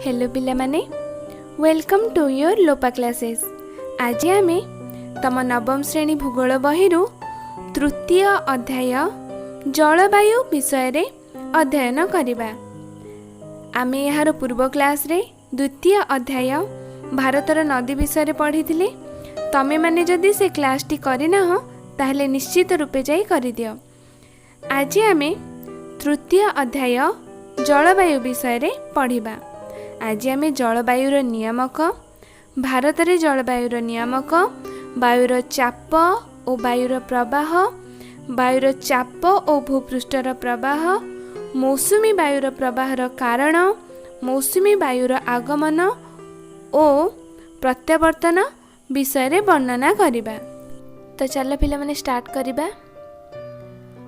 Hello पिला माने welcome to your Lopa classes. आज आमे तम नवम श्रेणी भूगोल बहिरु तृतीय अध्याय जलवायु विषय रे अध्ययन करिबा। आमे यार पूर्व क्लास रे द्वितीय अध्याय भारतर नदी विषय रे पढ़िथिले। तमे माने जदि से क्लास टी करिना हो ताहले निश्चित रूपे जाई करि दियो। आज आमे तृतीय अध्याय जलवायु विषय रे पढ़िबा। आज आमे जलवायुर नियामक, भारत रे जलवायुर नियामक, वायुर चाप और वायुर प्रवाह, वायुर चाप और भूपृष्ठर प्रवाह, मौसुमी वायुर प्रवाहर कारण, मौसुमी वायुर आगमन और प्रत्यावर्तन विषय रे वर्णना करिबा। तो चलो पिला माने स्टार्ट करिबा।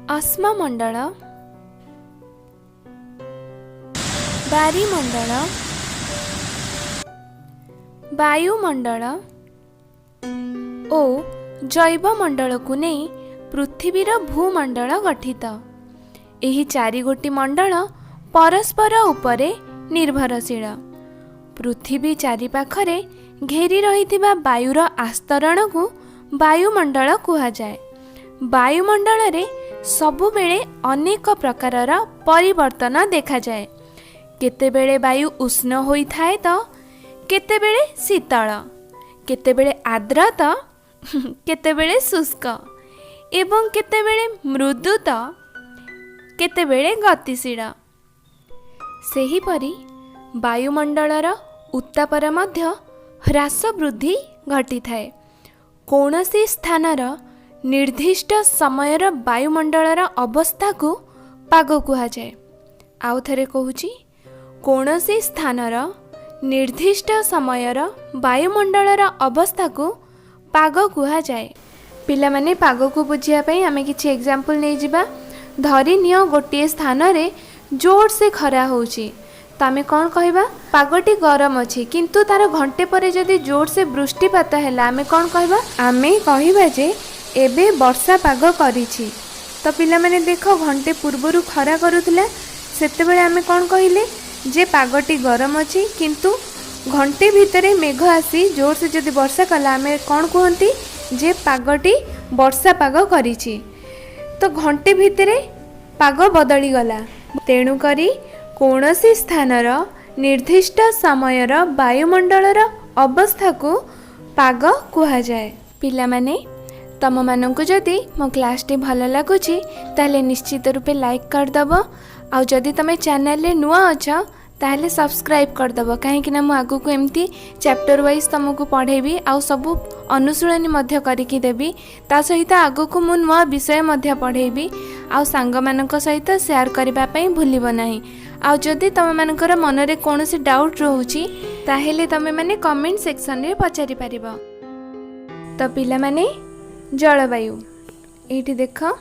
अस्ममंडल, बारीमंडल, वायुमंडल और जैवमंडल को नहीं पृथ्वीर भूमंडल गठित। एही चारि गोटी मंडल परस्पर उपरे निर्भरशील। पृथ्वी चारि पाखरे घेरी रहिथिबा वायुर आस्तरण को वायुमंडल कुहा जाए। वायुमंडल रे सबु बेले अनेक प्रकारर परिवर्तन देखा जाए। केतेबेले वायु उष्ण होई थाए तो केतेबेले शीतल, केतेबेले आर्द्र तो केतेबेले शुष्क एवं केतेबेले मृदु तो केतेबेले गतिशील। सेहीपरि वायुमंडलर उत्तापर मध्य ह्रास वृद्धि घटी थाए। कौनसी स्थानर निर्दिष्ट समयर वायुमंडलर अवस्था को पाग कुहा जाए। आउ थरे कहूची, कौनसी स्थानर निर्दिष्ट समयर वायुमंडलर अवस्था को पाग कुहा जाए। पिला माने पाग को बुझिया पई आमे किछि एग्जांपल नै जिबा। धरि नियो गोटिए स्थान रे जोर से खरा होउची, त आमे कोन कहबा, पागटी गरम अछि, किंतु तार घंटे परे जदि जोर से वृष्टिपात हैला आमे कोन कहबा, आमे कहबा जे एबे वर्षा पाग करिछि। तो पिला माने देखो घंटे पूर्वरु खरा करूथिला, सेतेबेले आमे कोन कहिले जे पागटी गरम अछि, किंतु घंटे भितरे मेघ आसी जोर से जदि वर्षा कला आमे कोन कहंती जे पागटी वर्षा पाग करिछि। तो घंटे भितरे पाग बदली गला। तेणु करी कौनसी स्थानर निर्दिष्ट समयर वायुमंडलर अवस्था को पाग कुहा जाए। पिला माने तम मानंकु जदि मो क्लास टी भल लागुछि ताले निश्चित रूपे लाइक कर दबो। आउ जदि तमे चैनल रे नुआ अछ ताहले सब्सक्राइब कर दबो, काहे कि ना मु आगु को एमती चैप्टर वाइज तुमको पढ़ेबी आउ सब अनुशीलनी मध्य करिकि देबी। ता सहित आगु को मु नुआ विषय मध्य पढ़ेबी आउ सांग मानक सहित शेयर करबा पई भूलिबो नाही। आउ जदि तम मानकर मन रे कोनोसी डाउट रहउची ताहले तमे माने कमेंट सेक्शन रे पचारि पारिबो। तो पिला माने जलवायु एठी देखो,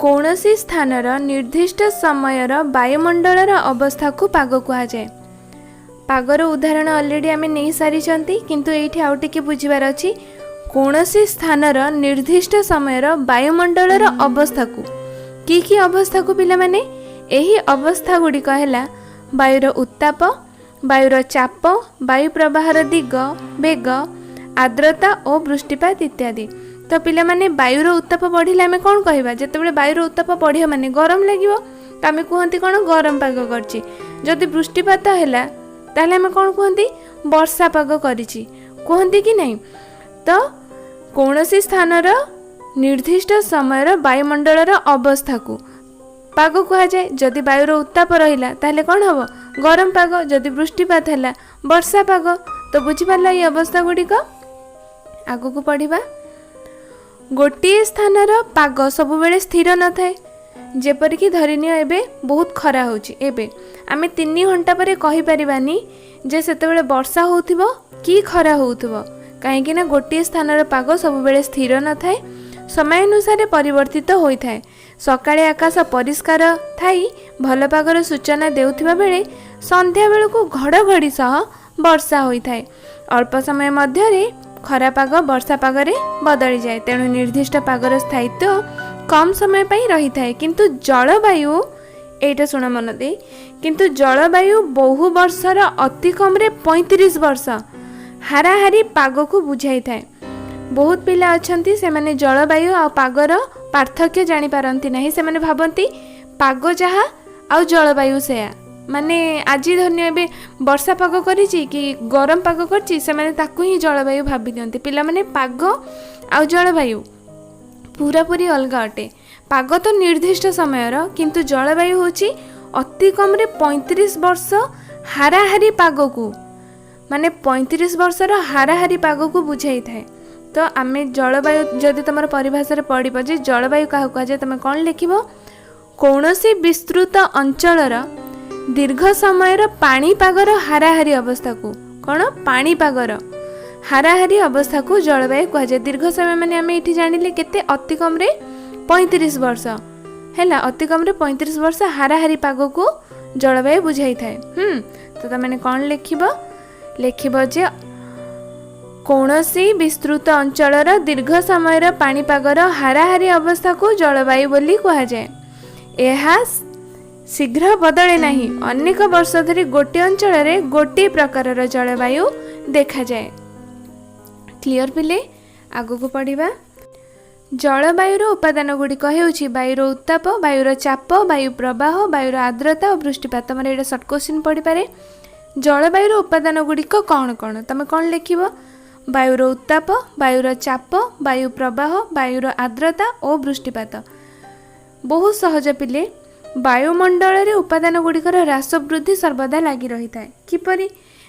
कौनसी स्थानर निर्दिष्ट समयर वायुमंडलर अवस्था को पाग कुहा जाए। पागर उदाहरण ऑलरेडी आमे नहीं सारी चंती, किंतु एठी आउ टिके बुझिबार अछि। कौनसी स्थानर निर्दिष्ट समयर वायुमंडलर अवस्था को की अवस्था को पिला माने एही अवस्था गुडी कहला वायुर उत्ताप, वायुर चाप, वायु प्रवाहर दिग, वेग, आर्द्रता और वृष्टिपात इत्यादि। तो पिला माने वायुर उत्ताप बढ़िले आमे कोन कहबा, जेतेबेले वायुर उत्ताप बढ़िया माने गरम लागिवो, तो आमे कहंती कोन गरम पाग करछि। जदि वृष्टिपात हैला ताहले आमे कोन कहंती वर्षा पाग करिछि, कहंती कि नहीं। तो कौनसी स्थानर निर्दिष्ट समयर वायुमंडलर अवस्था को पाग कुहा जाए। जदि वायुर उत्ताप रहिला ताहले कोन हबो गरम पाग, जदि वृष्टिपात हैला वर्षा पाग। तो बुझि पारला ई अवस्था गुडी को। आगु को पढ़िबा। गोटिए स्थानर पाग सब बेले स्थिर न थाए। जेपरिक धरिनियो एबे बहुत खरा होची, एबे आमे 3 घंटा परे कहि परिबानी जे सेतेबेले वर्षा होउथिबो कि खरा होउथिबो, काहे कि ना गोटिए स्थानर पाग सब बेले स्थिर न थाए, समय अनुसार परिवर्तित होई थाए। सकाळे आकाश परिष्कार थाई भल पागर सूचना देउथिबा बेले संध्या बेलको घड़घड़ी सह वर्षा होई थाए। अल्प समय मध्यरे खरा पाग वर्षा पागरे बदली जाए। तेणु निर्दिष्ट पागर स्थायित्व कम समय पाई रही थाए, किंतु जलवायु एटा सुन मन दे किंतु जलवायु बहु वर्षर अति कम 35 वर्ष हाराहारी पाग को बुझाई थाए। बहुत पिला अछंती से माने जलवायु आ पागर पार्थक्य जानी पारंती नहीं। से माने भाबंती पाग जहा आ जलवायु सेया, माने आज धन्य एबे वर्षा पाग करिछि कि गरम पाग करछि से माने ताकू ही जलवायु भाबी दियंती। पिला माने पाग आ जलवायु पूरा पूरी अलगा अटे। पाग तो निर्दिष्ट समयर किंतु जलवायु होछि अति कम 35 वर्ष हाराहारी पाग को, माने 35 वर्षर हाराहारी पाग को बुझाई थाए। तो आमे जलवायु जदि तुम परिभाषा पढ़ जे जलवायु क्या कहुए तुम कौन लिख, कौनसी विस्तृत अंचलर दीर्घ समय पाणीपागर हाराहारी अवस्था को, कौन पाणीपागर हाराहारी अवस्था को जलवायु कहुए। दीर्घ समय माने आमे इठी जानिले केते अति कम 35 वर्ष है, अति कम 35 वर्ष हाराहारी पाग को जलवायु बुझाई थाए। तो तुम कौन लिख जे कौनसी विस्तृत अंचलर दीर्घ समय पाणीपागर हाराहारी अवस्था को जलवायु बोली कहुए। यह शीघ्र बदले नहीं, अनेक वर्ष धरी गोटे अंचल में गोटे प्रकार जलवायु देखा जाए। क्लियर पिले, आगु को पढ़िबा। जलवायुर उपादान गुड़िक हेउछि वायुर उत्ताप, वायुर चाप, वायु प्रवाह, वायुर आर्द्रता और वृष्टिपात। तुम ये सर्ट क्वेश्चन पढ़ी पारे। जलवायुर उपादान गुड़िक कौन कौन तुम कौन लिख, वायुर उत्ताप, वायुर चाप, वायु प्रवाह, वायुर आर्द्रता और वृष्टिपात। बहुत सहज पिले, वायुमंडल रे उपादान गुड़िकर ह्रास वृद्धि सर्वदा लगी रही थाए। किपरि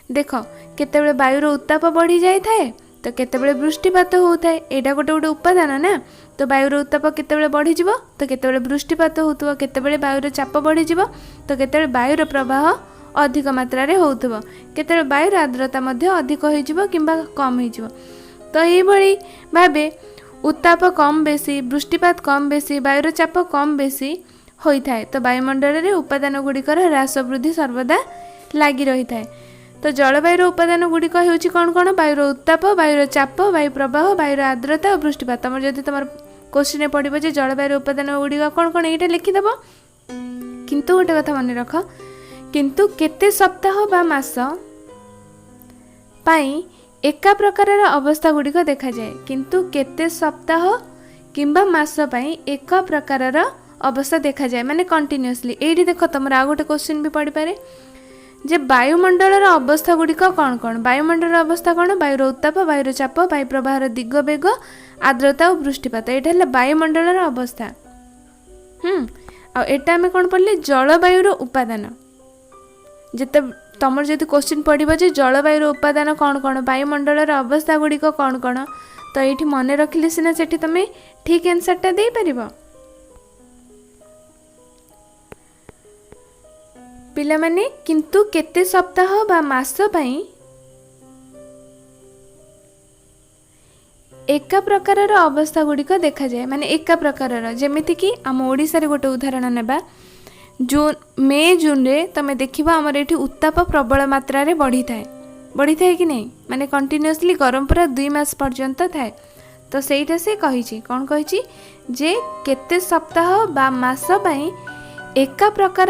देख, केतेबेले वायुर उत्ताप बढ़ी जाए थाए तो केतेबेले वृष्टिपात होता है। एटा गोटे गोटे उपादान ना। तो वायुर उत्ताप केतेबेले बढ़ी जिवो तो केतेबेले वृष्टिपात होतुव, केतेबेले वायुर चाप बढ़ी जिवो तो केतेबेले वायुर प्रवाह अधिक मात्रा रे होतुव, केतेबेले वायुर आर्द्रता मध्य अधिक होई जिवो किंबा कम होई जिवो। तो एई भली भाबे उत्ताप कम बेसी, वृष्टिपात कम बेसी, वायुर चाप कम बेसी होई थाए। तो वायुमंडल रे उपादान गुड़िकर ह्रास वृद्धि सर्वदा लगी रही थाए। तो जलवायुर उपादान गुड़िक हेउछि कौन कौन, वायुर उत्ताप, वायुर चाप, वायु प्रवाह, वायुर आर्द्रता और वृष्टिपात। तुम जदि तुम क्वेश्चन पढ़िब जे जलवायुर उपादान गुड़िक कौन कौन एटा लिखिदेव। किंतु गोटे कथा मन रख, किंतु केते सप्ताह बा मास पाई एका प्रकार अवस्था गुड़िक देखा जाए। किंतु केते सप्ताह किंबा मास पाई एक प्रकार अवस्था देखा जाए, माने कंटिन्यूअसली। एठी देख तुम आ गोटे क्वेश्चन भी पढ़ी पारे जे वायुमंडल अवस्था गुड़िक कौन कौन। वायुमंडल अवस्था कौन, वायुर उत्ताप, वायुर चाप, वायु प्रवाह दिग बेग, आर्द्रता और वृष्टिपात। एटा है वायुमंडल अवस्था। आटा आम कौन पढ़ले, जलवायुर उपादान। जिते तुम जब क्वेश्चन पढ़ो जे जलवायुर उपादान कौन कौन, वायुमंडल अवस्था गुड़िक कौन कौन, तो ये मन रखिले सीना से तुम ठीक आंसरटा दे पारिबो। पिला माने किंतु केते सप्ताह बा मास पाई एका प्रकार अवस्था गुड़िक देखा जाए, माने एका प्रकार। जेमिति कि आम ओडिसा रे गोटे उदाहरण नेबा, जून मे जून रे तमे देखिबा हमर एठी उत्ताप प्रबल मात्रा रे बढ़ी थाए कि नहीं, माने कंटिन्यूअसली गरम पूरा 2 मास पर्यंत थाए। तो सेटा से कहिछि कोन कहिछि जे केते सप्ताह बा मास पाई एका प्रकार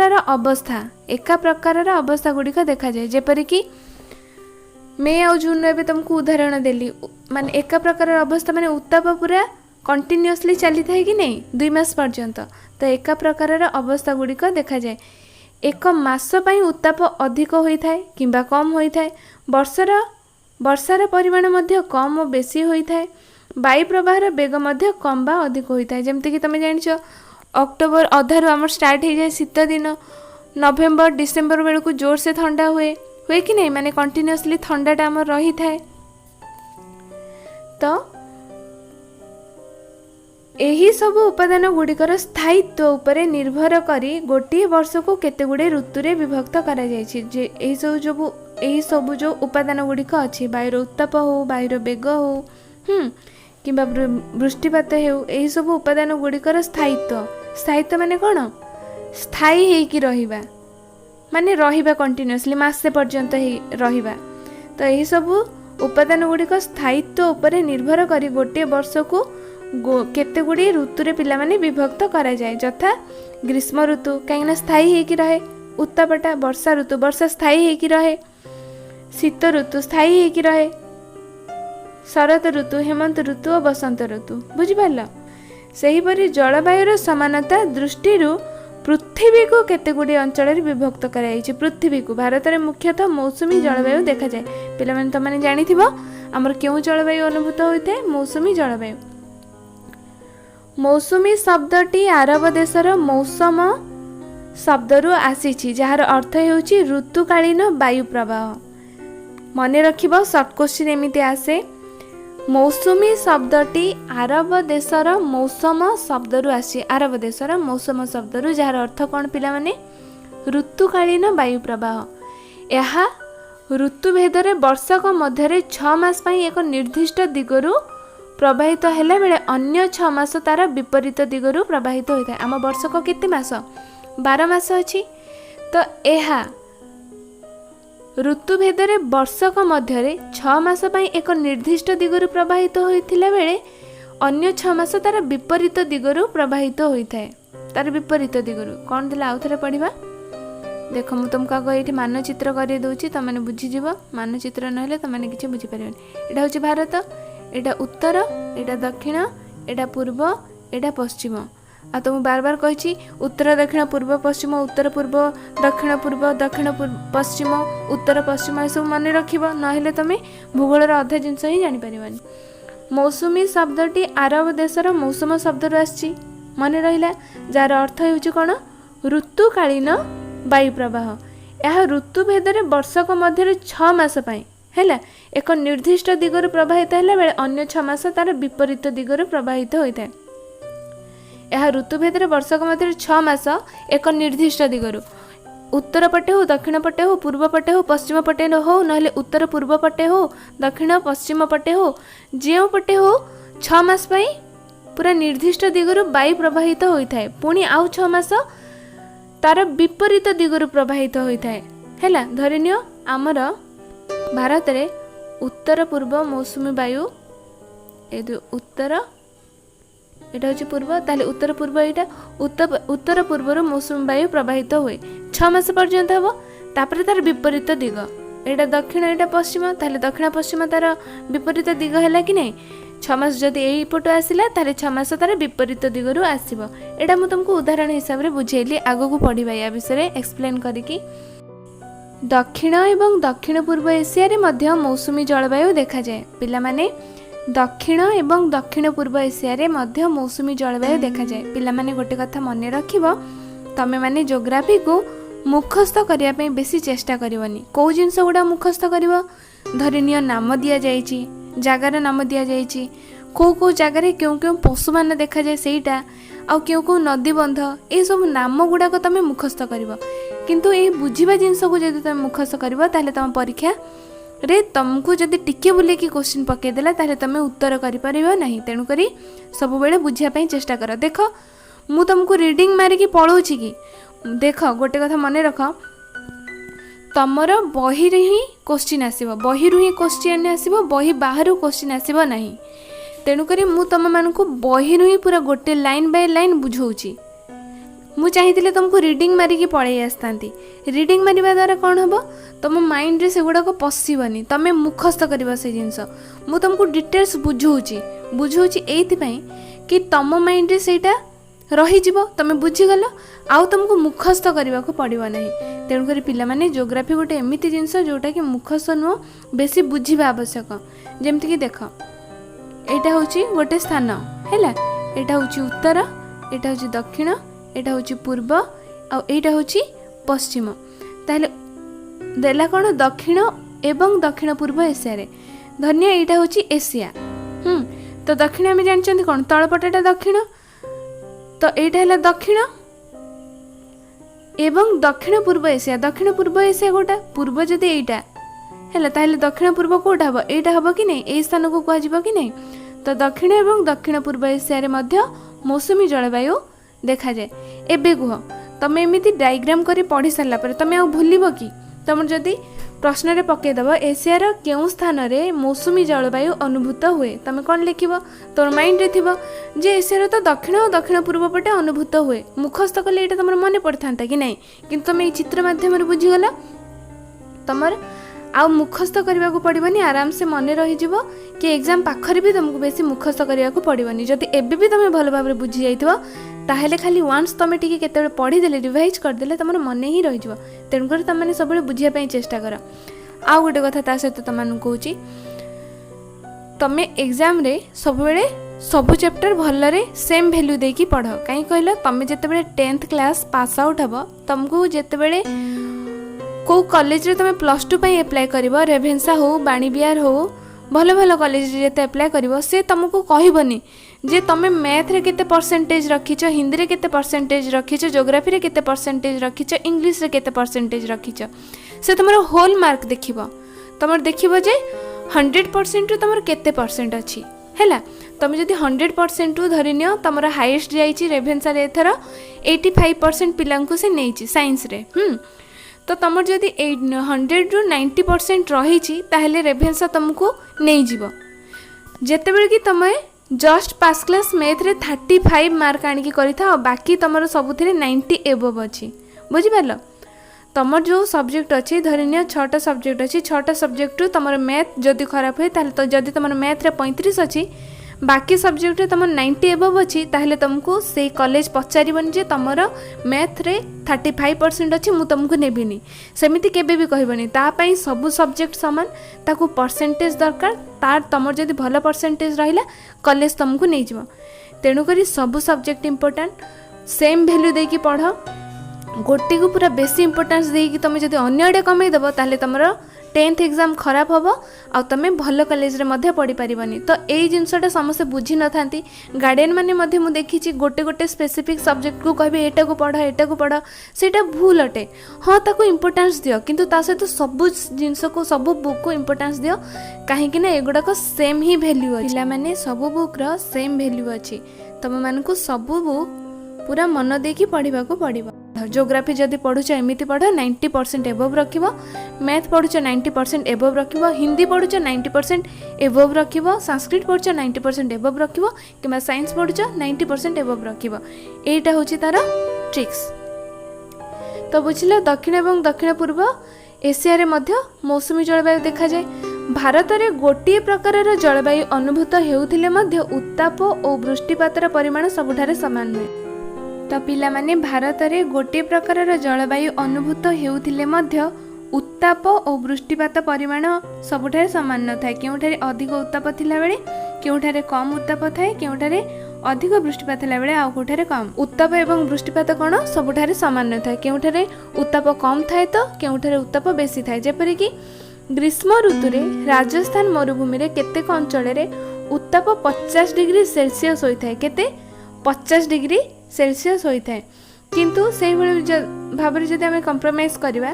अवस्था गुड़िक देखा जाए। जेपरि कि मे आ जून रे तुमको उदाहरण देली, माने एका प्रकार अवस्था माने उत्ताप पूरा कंटिन्यूअसली चली थाए कि नहीं 2 मास पर्यंत। तो एका प्रकार अवस्था गुड़िक देखा जाए। एक मास पई उत्ताप अधिक होता है किंबा कम होता है। वर्षार परिमाण मध्य कम और बेसी होता है। वायु प्रवाहर बेग मध्य कम बा अधिक होता है। जमती कि तुम जान अक्टोबर अधारू आम स्टार्ट हो जाए शीत दिन, नवेम्बर डिसेम्बर बेलू को जोर से ठंडा हुए कि नहीं, माने कंटिन्यूअसली ठंडाटा आम रही थाए। तो यही सब उपादान गुड़िकर स्थायित्व उपरे निर्भर करी गोटे वर्ष को केते गुड़े ऋतु रे विभक्त करा जायछि। जे एही सब जो उपादान गुड़िक अच्छी, वायुर उत्ताप हो, वायुर बेग हो, किंबा वृष्टिपात हो, यही सब उपादान गुड़िकर स्थायित्व माने कौन, स्थायी हेकि रहिबा, माने रहिबा कंटिन्यूअसली मासे पर्यंत ही रहिबा। तो यही सब उपादान गुड़िक स्थायित्व उपरे निर्भर करी गोटे वर्ष को केते गुड़ी ऋतु रे पिला माने विभक्त करा जाए। यथा ग्रीष्म ऋतु कहीं स्थायी हेकि रहे, उत्तापटा वर्षा ऋतु वर्षा स्थायी होकर रहे, शीत ऋतु स्थायी होकर रहे, शरत ऋतु, हेमंत ऋतु और बसंत ऋतु। बुझिपार सेहीपरि जलवायुर समानता दृष्टि पृथ्वी को केते गुडी अंचल विभक्त कराई। पृथ्वी को भारत में मुख्यतः मौसुमी जलवायु देखा जाए। पिला माने तो माने जानी थिबो हमर केउ जलवायु अनुभूत होइते, मौसुमी जलवायु। मौसुमी शब्दटी आरब देशर मौसम शब्दरू आसीछि, जार अर्थ हेउछि ऋतुकालीन वायु प्रवाह। मने रखिबो शॉर्ट क्वेश्चन एमिति आसे, मौसुमी शब्दटी आरब देशर मौसम शब्दरू आसी। आरब देशर मौसम शब्दरू जार अर्थ कौन पिला माने ऋतुकालीन वायु प्रवाह। यह ऋतुभेदरे वर्षक मध्य 6 मास पई एक निर्दिष्ट दिगरू प्रवाहित हैला बेले अन्य 6 मास तार विपरीत दिगरू प्रवाहित होता है। आम वर्षक केते मास 12 मास अछि, तो यह ऋतुभेदरे वर्षक मध्य 6 मास पई एक निर्दिष्ट दिगरू प्रवाहित होइथिला बेले अन्य 6 मास तार विपरीत दिगरू प्रवाहित होता है। तार विपरीत दिगरू कौन दिला आउथरे पढ़िबा। देख मु तुमको आगे ये मानचित्र कर दूसरी, तुम मैंने बुझीज। मानचित्र ना तुमने किसी बुझीपारे। यहाँ हूँ भारत, यहाँ उत्तर, यहाँ दक्षिण, यहाँ पूर्व, यहाँ पश्चिम। आ तो बार बार कही उत्तर दक्षिण पूर्व पश्चिम, उत्तर पूर्व दक्षिण पूर्व, दक्षिण पश्चिम, उत्तर पश्चिम, ये सब मन रख ना तुम भूगोलर अधा जिनस ही जापर। मौसुमी शब्दटी आरब देशर मौसम शब्द आसी मन रहा, जार अर्थ हो कौन ऋतुकालीन वायु प्रवाह। यह ऋतुभेदरे वर्षक मध्य 6 मास है एक निर्दिष्ट दिगरू प्रवाहित है बेले अन्य 6 मास तार विपरीत दिगरू प्रवाहित होता है। यह ऋतुभेदरे वर्षक मध्य 6 मास एक निर्दिष्ट दिगरू उत्तर पटे हो, दक्षिण पटे हो, पूर्व पटे हो, पश्चिम पटे हो, ना उत्तर पूर्व पटे हो, दक्षिण पश्चिम पटे हो, जो पटे हो 6 मास पूरा निर्दिष्ट दिगरू वायु प्रवाहित होता है। पुणी आउ 6 मास तार विपरीत दिगरू प्रवाहित होता है। धरिनियो आमर भारत रे उत्तर पूर्व मौसुमी वायु, उत्तर यहाँ हूँ पूर्व, ताले उत्तर पूर्व यहाँ उत्तर पूर्वर मौसुमी वायु प्रवाहित हुए 6 मास पर्यंत हम। तापर तार विपरीत दिग यहाँ दक्षिण, यहाँ पश्चिम, ताले दक्षिण पश्चिम तार विपरीत दिग है कि नहीं। 6 मास जदि यही पटु आसला ताले 6 मास तार विपरीत दिगरू आसब। यहाँ मुझे तुमको उदाहरण हिसाब से बुझेली, आग को पढ़ा या विषय एक्सप्लेन करी। दक्षिण एवं दक्षिण पूर्व एशिया मध्य मौसुमी जलवायु देखा जाए। पिला माने दक्षिण एवं दक्षिण पूर्व एशिया मध्य मौसुमी जलवायु देखा जाए। पिला माने गोटे कथा मन रखिबो, तमे माने ज्योग्राफी को मुखस्थ करने पे बेसी चेष्टा करनी। कौ जिनस गुड़ा मुखस्थ कर धरिनिय नाम दि जाइए, जगार नाम दि जाइए, कौ कौ जगार क्यों क्यों पशु मान देखा जाए सेटा, आउ क्यों क्यों नदी बंध, ये सब नाम गुड़ाक तुम मुखस्थ कर। किंतु ये बुझा जिनस को जब तुम मुखस्थ कर ताले तुम परीक्षा रे तुमको जब टिके बुलेकी क्वेश्चन पकईदेला ताले तुम उत्तर कर नहीं। तेणुक सब बेले बुझापी चेष्टा कर। देख मु तुमको रीडिंग मारिकी पढ़ाऊँगी कि देख गोटे कथा मन रख, तमर बही ही क्वेश्चन आसब, बही ही क्वेश्चन आसब, बही बाहर क्वेश्चन आसब नहीं। तेणुक मु तुम मानक बही ही पूरा गोटे लाइन बाय लाइन बुझाऊँगी। मु चाहिए तुमको रीडिंग मारिकी पढ़ाई आसता। रीडिंग मारिबा द्वारा कौन हम, तुम माइंड रे सेगुड़ा को पशबनी, तुम मुखस्थ कर से जिनस। मु तुमको डिटेल्स बुझाऊँगी एइथिपाई कि तुम माइंड रे सेटा रहीजिव, तुम बुझीगल, आउ तुमको मुखस्थ करने को पड़ो ना। तेणुक पिलामाने ज्योग्राफी गोटे एमती जिनस जोटा कि मुखस्थ नुह, बेसी बुझा आवश्यक। जमती देख यहाँ हूँ गोटे स्थान है, यहाँ हूँ उत्तर, यहाँ हूँ दक्षिण, यहाँ हूँ पूर्व, आईटा हूँ पश्चिम। ताहले देला कौन दक्षिण एवं दक्षिण पूर्व एशिया रे। धन्य यहाँ हूँ एशिया। तो दक्षिण आम जानते कौन तलपटा दक्षिण, तो यहाँ है दक्षिण एवं दक्षिण पूर्व एशिया। दक्षिण पूर्व एशिया गोटा, पूर्व जदि यहाँ है ताहले दक्षिण पूर्व कौटा हम, यहाँ हम कि नहीं, यही स्थान को कह कि नहीं। तो दक्षिण एवं दक्षिण पूर्व एशिया मध्य मौसुमी जलवायु देखा जाए। एबे कह तुम एमती डायग्राम कर पढ़ी सारा तुम आ भूल कि तुम जदि प्रश्न रे पकेदब एशियार केउं स्थान रे मौसुमी जलवायु अनुभूत हुए तुम कौन लिख तोर माइंड रे थिबो जे एशियार तो दक्षिण और दक्षिण पूर्व पटे अनुभूत हुए मुखस्थ कले ये तुम मन पड़ता कि नहीं कि तुम ये चित्र मध्यम बुझीगल तुम आ मुखस्थ करने को पड़ोनी आराम से मन रही कि एग्जाम पाखरे भी तुमको बेसी मुखस्थ करने को पड़ोनी जदि एबे भी तुम भल भाव बुझी जाइथिबो ताहेले खाली वन्स तुम टी केते पढ़ीदेले रिवाइज करदेले तुम मन ही रही तेणुक तुमने सब बुझापी चेष्टा कर आउ गोटे कथा ता सहित तुम कहूँ तुम एग्जाम रे सब चैप्टर भलरे सेम वैल्यू देकी पढ़ कहीं कहल तुम जिते 10th क्लास पास आउट हम तुमको जिते कौ कॉलेज रे तुम +2 एप्लाय कर रेभेन्सा हो बाणीविहार हो भल भल कॉलेज जिते एप्लाय कर से तुमको कहबनी जे तुम मैथ रे केते परसेंटेज रखीच हिंदी रे केते परसेंटेज रखीच ज्योग्राफी रे केते परसेंटेज रखीच इंग्लिश रे केते परसेंटेज रखीच से तुम होल मार्क देखिबो तुम देखिबो जे 100% तुम केते परसेंट अच्छी है तुम जदि 100% धरी नियो तुम हाईएस्ट जाइए रेभेन्सा रे एथर 85% पिलांकु से नहीं साइंस रे तो तुम जदि 100 ରୁ 90% रही ताहले रेभेन्सा तुमको नहीं जीव जेतेबेले कि तुम जस्ट पास क्लास मैथ रे 35 मार्क आनिकी करिथा बाकी तुम सबुथिरे 90 एबव अच्छी बुझिपार तुम जो सब्जेक्ट अच्छी धरिनिया 6टा सब्जेक्ट अच्छी 6टा सब्जेक्ट तुम मैथ जदि खराब हुए ताहले तो जदि तुम मैथ रे 35 अच्छी बाकी सब्जेक्ट तुम 90 एबव अच्छी ताहले तुमको से कॉलेज पचारिबनी जे तुमर मैथ रे 35% अच्छी मु तुमको नेबिनी सेमिति केबे भी कहबनी ता पई सब सब्जेक्ट समान ताकू परसेंटेज दरकार तार तुमर जदि भल परसेंटेज रहिला कॉलेज तुमको नहीं जीव तेणु करी सब सब्जेक्ट इंपोर्टेंट सेम वैल्यू देकी पढ़ गोटे को पूरा बेसी इंपोर्टेंस देकी तुम जदि अन्य आड़े कमे देबो ताहले तुमर 10th एग्जाम खराब हम आ तुम भल कॉलेज रे मध्य पढ़ी पारिबनी तो यही जिनसटा समस्त बुझी न थांती गार्डियन माने मध्य मु देखिछि गोटे गोटे स्पेसिफिक सब्जेक्ट को कहबे एटा को पढ़ सेटा भूल अटे हाँ ताको इंपोर्टेंस दियो किंतु ता सहित सब जिनस को सब बुक को इंपोर्टेंस दियो कहीं ना एगुड़ा को सेम ही वैल्यू अछि पिला माने सब बुक रो सेम वैल्यू अछि तुम मान को सब बुक पूरा मन देकी पढ़ा को पड़ो ज्योग्राफी जदि पढ़ुच एमती पढ़ 90% एबव रख मैथ पढ़ुच 90% एबव रख हिंदी पढ़ुच 90% एबव रख संस्कृत पढ़ुच 90% एबव रख कि साइंस पढ़ुच 90% एबव रख एटा हूँ तार ट्रिक्स तो बुझल दक्षिण एवं दक्षिण पूर्व एशिया रे मध्य मौसुमी जलवायु देखा जाए भारत में गोटे प्रकार जलवायु अनुभूत हेउथिले मध्य उत्ताप और वृष्टिपातर परिमाण सबुठारे समान हुए तो पिला माने भारत में गोटे प्रकार जलवायु अनुभूत हेउथिले मध्य उत्ताप और वृष्टिपात परिमाण सबुठारे समान न थाए केउठारे अधिक उत्ताप थिला बेले केउठारे कम उत्ताप थाए केउठारे अधिक वृष्टिपात थिला बेले आउ कोठारे कम उत्ताप एवं वृष्टिपात कोन सबुठारे समान न थाए केउठारे उत्ताप कम थाए तो केउठारे उत्ताप बेसी थाए जेपरि कि ग्रीष्म ऋतु रे राजस्थान मरुभूमि रे केतेक अंचल रे उत्ताप 50 डिग्री सेल्सियस होइथाए केते 50 डिग्री सेल्सियस होता है किंतु से भाव में जब आम कंप्रोमाइज करवा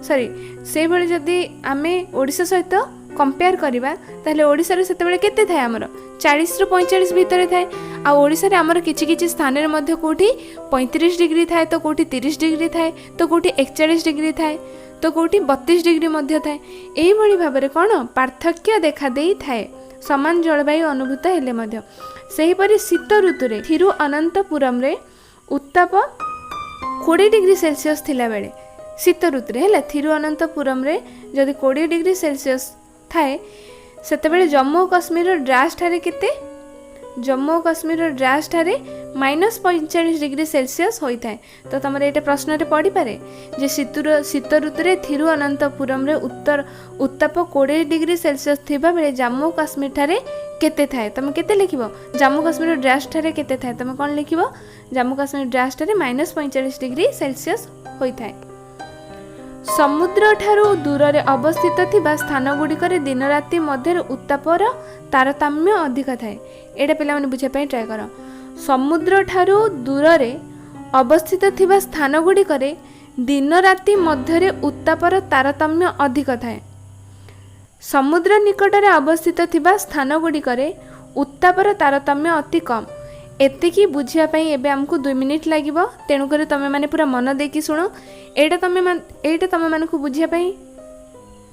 सॉरी से जदि आम ओडिशा सहित कंपेयर करवा ताहले ओडिशा से केते थाए आमर 40 ରୁ 45 भितर थाए आ ओडिशा रे आमर किछि किछि स्थान रे मध्य कोठी 35 डिग्री थाए तो कोठी 30 डिग्री थाए तो कोठी 41 डिग्री थाए तो कोठी 32 डिग्री मध्य थाए एही भली भाव में कोन पार्थक्य देखा देई थाए समान जलवायु अनुभूत हेले मध्य सही परि शीत ऋतु रे थिरुअनंतपुरम रे उत्ताप 20 डिग्री सेल्सियस थिला बेले शीत ऋतु रे हैला थिरुअनंतपुरम रे जदि 20 डिग्री सेल्सियस थाए सेते बेले जम्मू और काश्मीर ड्रास ठारे केते जम्मू और काश्मीर ड्रास ठारे -45 डिग्री सेल्सियस होता है तो तुम ये प्रश्न रे पढ़ी पारे जे शीत ऋतु रे थिरुअनंतपुरम रे उत्ताप 20 डिग्री सेल्सियस थिबा बेले जम्मू और काश्मीर ठारे केते थाए तुम केते लिखिबो जम्मू काश्मीर ड्रास ठारे केते थाए तुम कोन लिखिबो जम्मू काश्मीर ड्रास ठारे -45 डिग्री सेल्सियस होता है समुद्र ठारू दूर रे अवस्थित थिबा स्थान गुड़िकर दिन राति मध्य उत्तापर तारतम्य अधिक थाए एटा पिला माने बुझे पई ट्राई करो समुद्र ठारू दूर रे अवस्थित थिबा स्थान गुड़िकर दिन राति मध्य उत्तापर तारतम्य अधिक थाए समुद्र निकट रे अवस्थित थिबा स्थान गुड़िकर उत्तापर तारतम्य अति कम एतिकी बुझिया पई एबे हमकु 2 मिनिट लागिबो तेणु करे तमे माने पूरा मन देकी सुनो एटा तमे मानकु बुझिया पई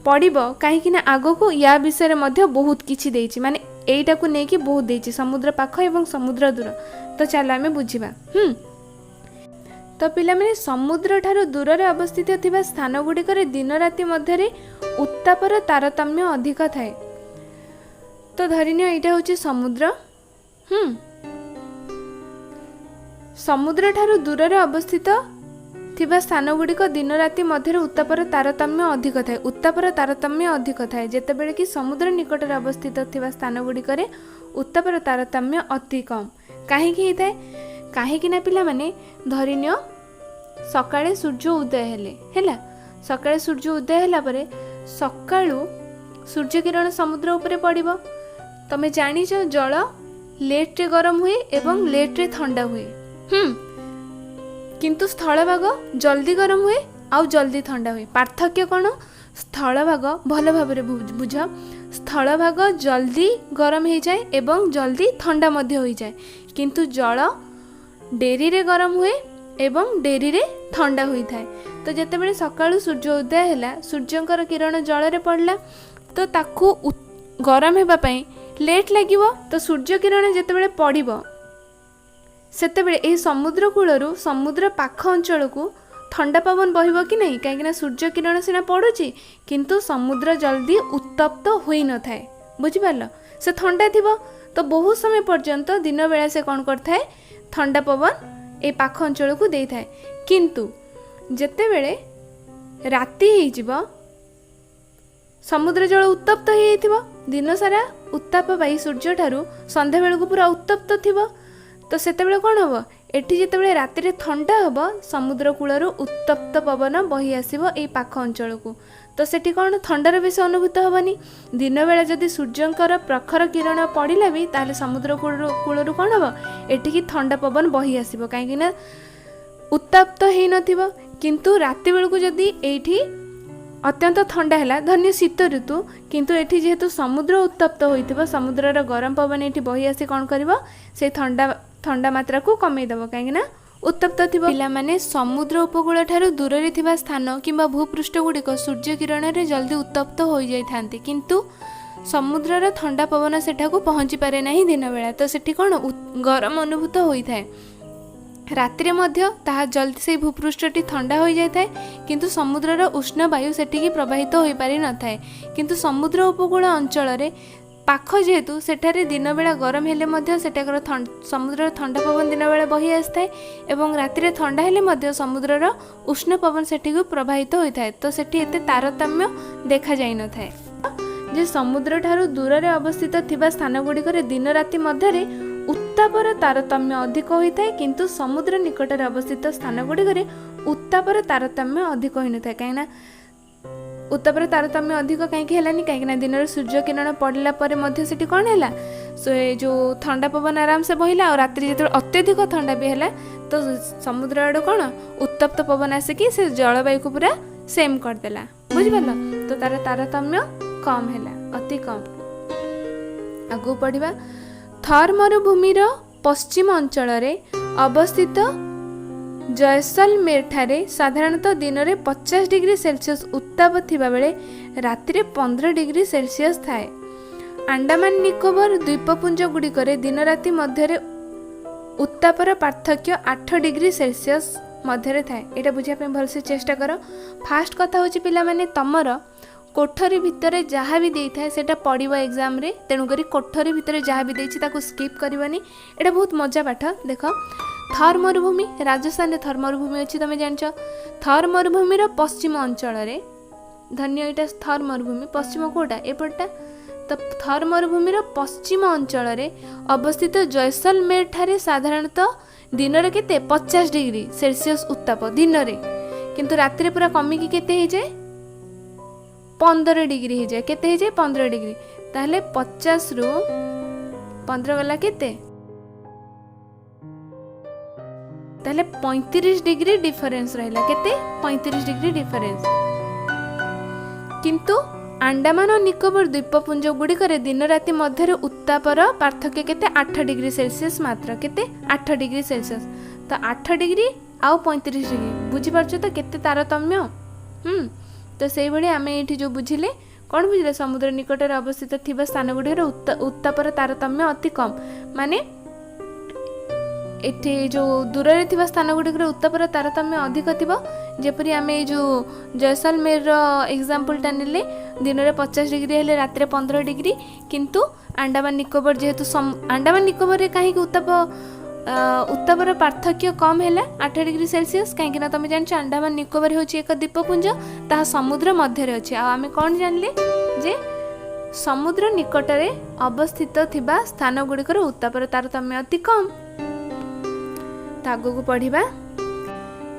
पड़िबो कहीं आगो को या विषय मध्य बहुत किछि देइछि माने एइटा को नेकी बहुत देइछि समुद्र पाख एवं समुद्र दूर। तो चलो आमे बुझिबा। तो पिला माने समुद्र ठारू दूर रे अवस्थित थिबा स्थान गुडिकर दिन राति मध्य उत्तापर तारतम्य अधिक थाए। तो धरिनियो एइटा होछि समुद्र। समुद्र ठारू दूर रे अवस्थित थिबा स्थान गुडिक दिन राति मध्य उत्तापर तारतम्य अधिक थाए। उत्तापर तारतम्य अधिक थाए जेतेबेले कि समुद्र निकट रे अवस्थित थिबा स्थान गुडिक रे उत्तापर तारतम्य अति कम। काहेकि हेताए काहेकि ना पिला माने धरिनियो सकाळे सूर्य उदय हेले हैला सकाळे सूर्य उदय होला परे सकाळू सूर्य किरण समुद्र उपरे पड़िबो। तमे जानिछ जल लेट रे गरम हुए एवं लेट रे ठंडा हुए। किंतु स्थलभाग जल्दी गरम हुए आउ जल्दी ठंडा हुए। पार्थक्य कौन? स्थलभाग भल भाव बुझ स्थलभाग जल्दी गरम हो जाए एवं जल्दी ठंडा मध्य हो जाए किंतु जल डेरी रे गरम हुए एवं डेरी रे ठंडा हुई थाए। तो जेतेबेले सकाळु सूर्य उदय हैला सूर्यंकर किरण जल रे पड़ला तो ताकू गरम हेबा पई लेट लागिवो। तो सूर्य किरण जेतेबेले पड़िबो सेतेबेले एही समुद्र कूलरू समुद्र पाख अंचल को ठंडा पवन बहिबो कि नहीं कहीं सूर्य किरण सिना पड़ुची किंतु समुद्र जल्दी उत्तप्त होई न थाए। बुझी पारल से ठंडा थिबो तो बहुत समय पर्यंत दिन बेला से कौन करथाए ठंडा पवन ए पाख अंचल को दे थाए। किंतु जेतेबेले राति हेई जिवो समुद्र जल उत्तप्त हो जाइथिबो दिन सारा उत्ताप पाई सूर्य ठारू संध्या बेलू पूरा उत्तप्त थिबो। तो सेतेबेले कौन हम एठी जेतेबेले राति रे ठंडा हबो समुद्र कूलरू उत्तप्त पवन बही आसीबो ए पाख अंचल को। तो सेठी कौन ठंडार बेस अनुभूत हबनी। दिन बेला जदि सूर्यंकर प्रखर किरण पड़िला भी ताले समुद्र कूलरू कौन हबो एठी की ठंडा पवन बही आसीबो काहेकि ना उत्तप्त हेई नथिबो। किंतु राति बेलू जदि एठी अत्यंत ठंडा है धन्य शीत ऋतु किंतु एठी जेहेतु समुद्र उत्तप्त होइथिबो समुद्रर गरम पवन एठी बही आसी कौन करिवो से ठंडा मात्रा को कमे दबो काहेकि ना उत्तप्त थिबो। पिला माने समुद्र उपकूल ठारू दूर रे थिबा स्थान किंबा भूपृष्ठ गुडिक सूर्य किरण रे जल्दी उत्तप्त हो जाई थांती किंतु समुद्रर ठंडा पवन सेठा को पहुंची पारे नाही दिन बेला। तो सेठी कोन गरम अनुभूत होई थाए। रात्रि मध्य ताहा जल्दी से भूपृष्ठटी ठंडा हो जाए किंतु समुद्रर उष्ण वायु सेठी प्रवाहित हो पारि न थाए। किंतु समुद्र उपकूल अंचल रे पाख जेहेतु सेठारे दिन बेला गरम हेले मध्य सेठाकर समुद्र ठंडा पवन दिन बेला बही आसଥାଏ एवं राति ठंडा हेले मध्य समुद्रर उष्ण पवन सेठी को प्रवाहित होता है। तो सेठी एते तारतम्य देखा जाई न थाए। जे समुद्र ठारू दूर रे अवस्थित थिबा स्थान गुडिकर दिन राति मध्य उत्तापर तारतम्य अधिक होता है किंतु समुद्र निकट रे अवस्थित स्थान गुडिकर उत्तापर तारतम्य अधिक होई न थाए। काहेना उत्तापर तारतम्य अधिक कहीं हेलानी कहीं दिन सूर्य किरण पड़ला पर मध्य सेठी कौन है सो जो ठंडा पवन आराम से बहिला और रात्रि जो अत्यधिक ठंडा भी है तो समुद्र आड़ कौन उत्तप्त पवन आसिकी से जलवायु को पूरा सेम करदेला। बुझिपार तो तार तारतम्य कम है अति कम। आगू पढ़ा थर मरुभूमिर पश्चिम अंचल अवस्थित जैसलमेर ठारे साधारणतः दिन में 50 डिग्री सेल्सियस उत्ताप थिबा बेले राति रे 15 डिग्री सेल्सियस थाए। अंडमान निकोबर द्वीपपुंज गुड़िकर दिन राति मध्य उत्तापर पार्थक्य 8 डिग्री सेल्सियस मध्य थाए। यहाँ बुझापी भलसे चेष्टा कर। फास्ट कथा होची पिला माने तमर कोठरी भितर जहाँ भी देई थाए सेटा पड़िबो एग्जाम रे तेणुकरी कोठरी भितर जहाँ भी देइछि ताको स्किप करबानी। एटा बहुत मजा पाठ। देख थर मरुभूमि राजस्थान थर मरुभूमि अच्छी तुम जान थर मरुभूमिर पश्चिम अंचल धन्य यहाँ थर मरुभूमि पश्चिम कोटा एपटा तो थर मरुभूमिर पश्चिम अंचल अवस्थित जैसलमेर ठारे साधारणतः दिन में केते 50 डिग्री सेल्सियस उत्ताप दिन में किंतु राति पूरा कमिकी केते हो जाए 15 डिग्री हो जाए केते हो जाए 15 डिग्री ताहले 50 रु 15 गला केते ताहले 35 डिग्री डिफरेंस रहिला केते 35 डिग्री डिफरेंस। किंतु अंडमान और निकोबर द्वीपपुंज गुड़िकर दिन राति मध्य उत्तापर पार्थक्य केते 8 डिग्री सेल्सियस मात्र केते 8 डिग्री सेल्सियस। तो 8 डिग्री आउ 35 डिग्री बुझी पारछ तो केते तारतम्य। तो से भाई आम ये जो बुझिले कौन बुझिले समुद्र निकट में अवस्थित थिबा स्थान गुड़िकर उत्तापर तारतम्य अति कम माने एठी जो दूर रे थिबा स्थान गुड़िकर उत्तापर तारतम्य अधिक थिबा जेपरी आम ये जो जैसलमेर एग्जाम्पलटा नेले दिन में 50 डिग्री हेले रात 15 डिग्री किंतु अंडमान निकोबर जेहेतु अंडमान निकोबर कहीं उत्तापर पार्थक्य कम है 8 डिग्री सेल्सियस कहीं तुम जान अंडमान निकोबर हूँ एक द्वीपपुंज ता समुद्र मध्य अच्छे आम कौन जानले जे समुद्र निकट में अवस्थित थिबा स्थान गुड़िकर उत्तापर तारतम्य अति कम। आगू पढ़ा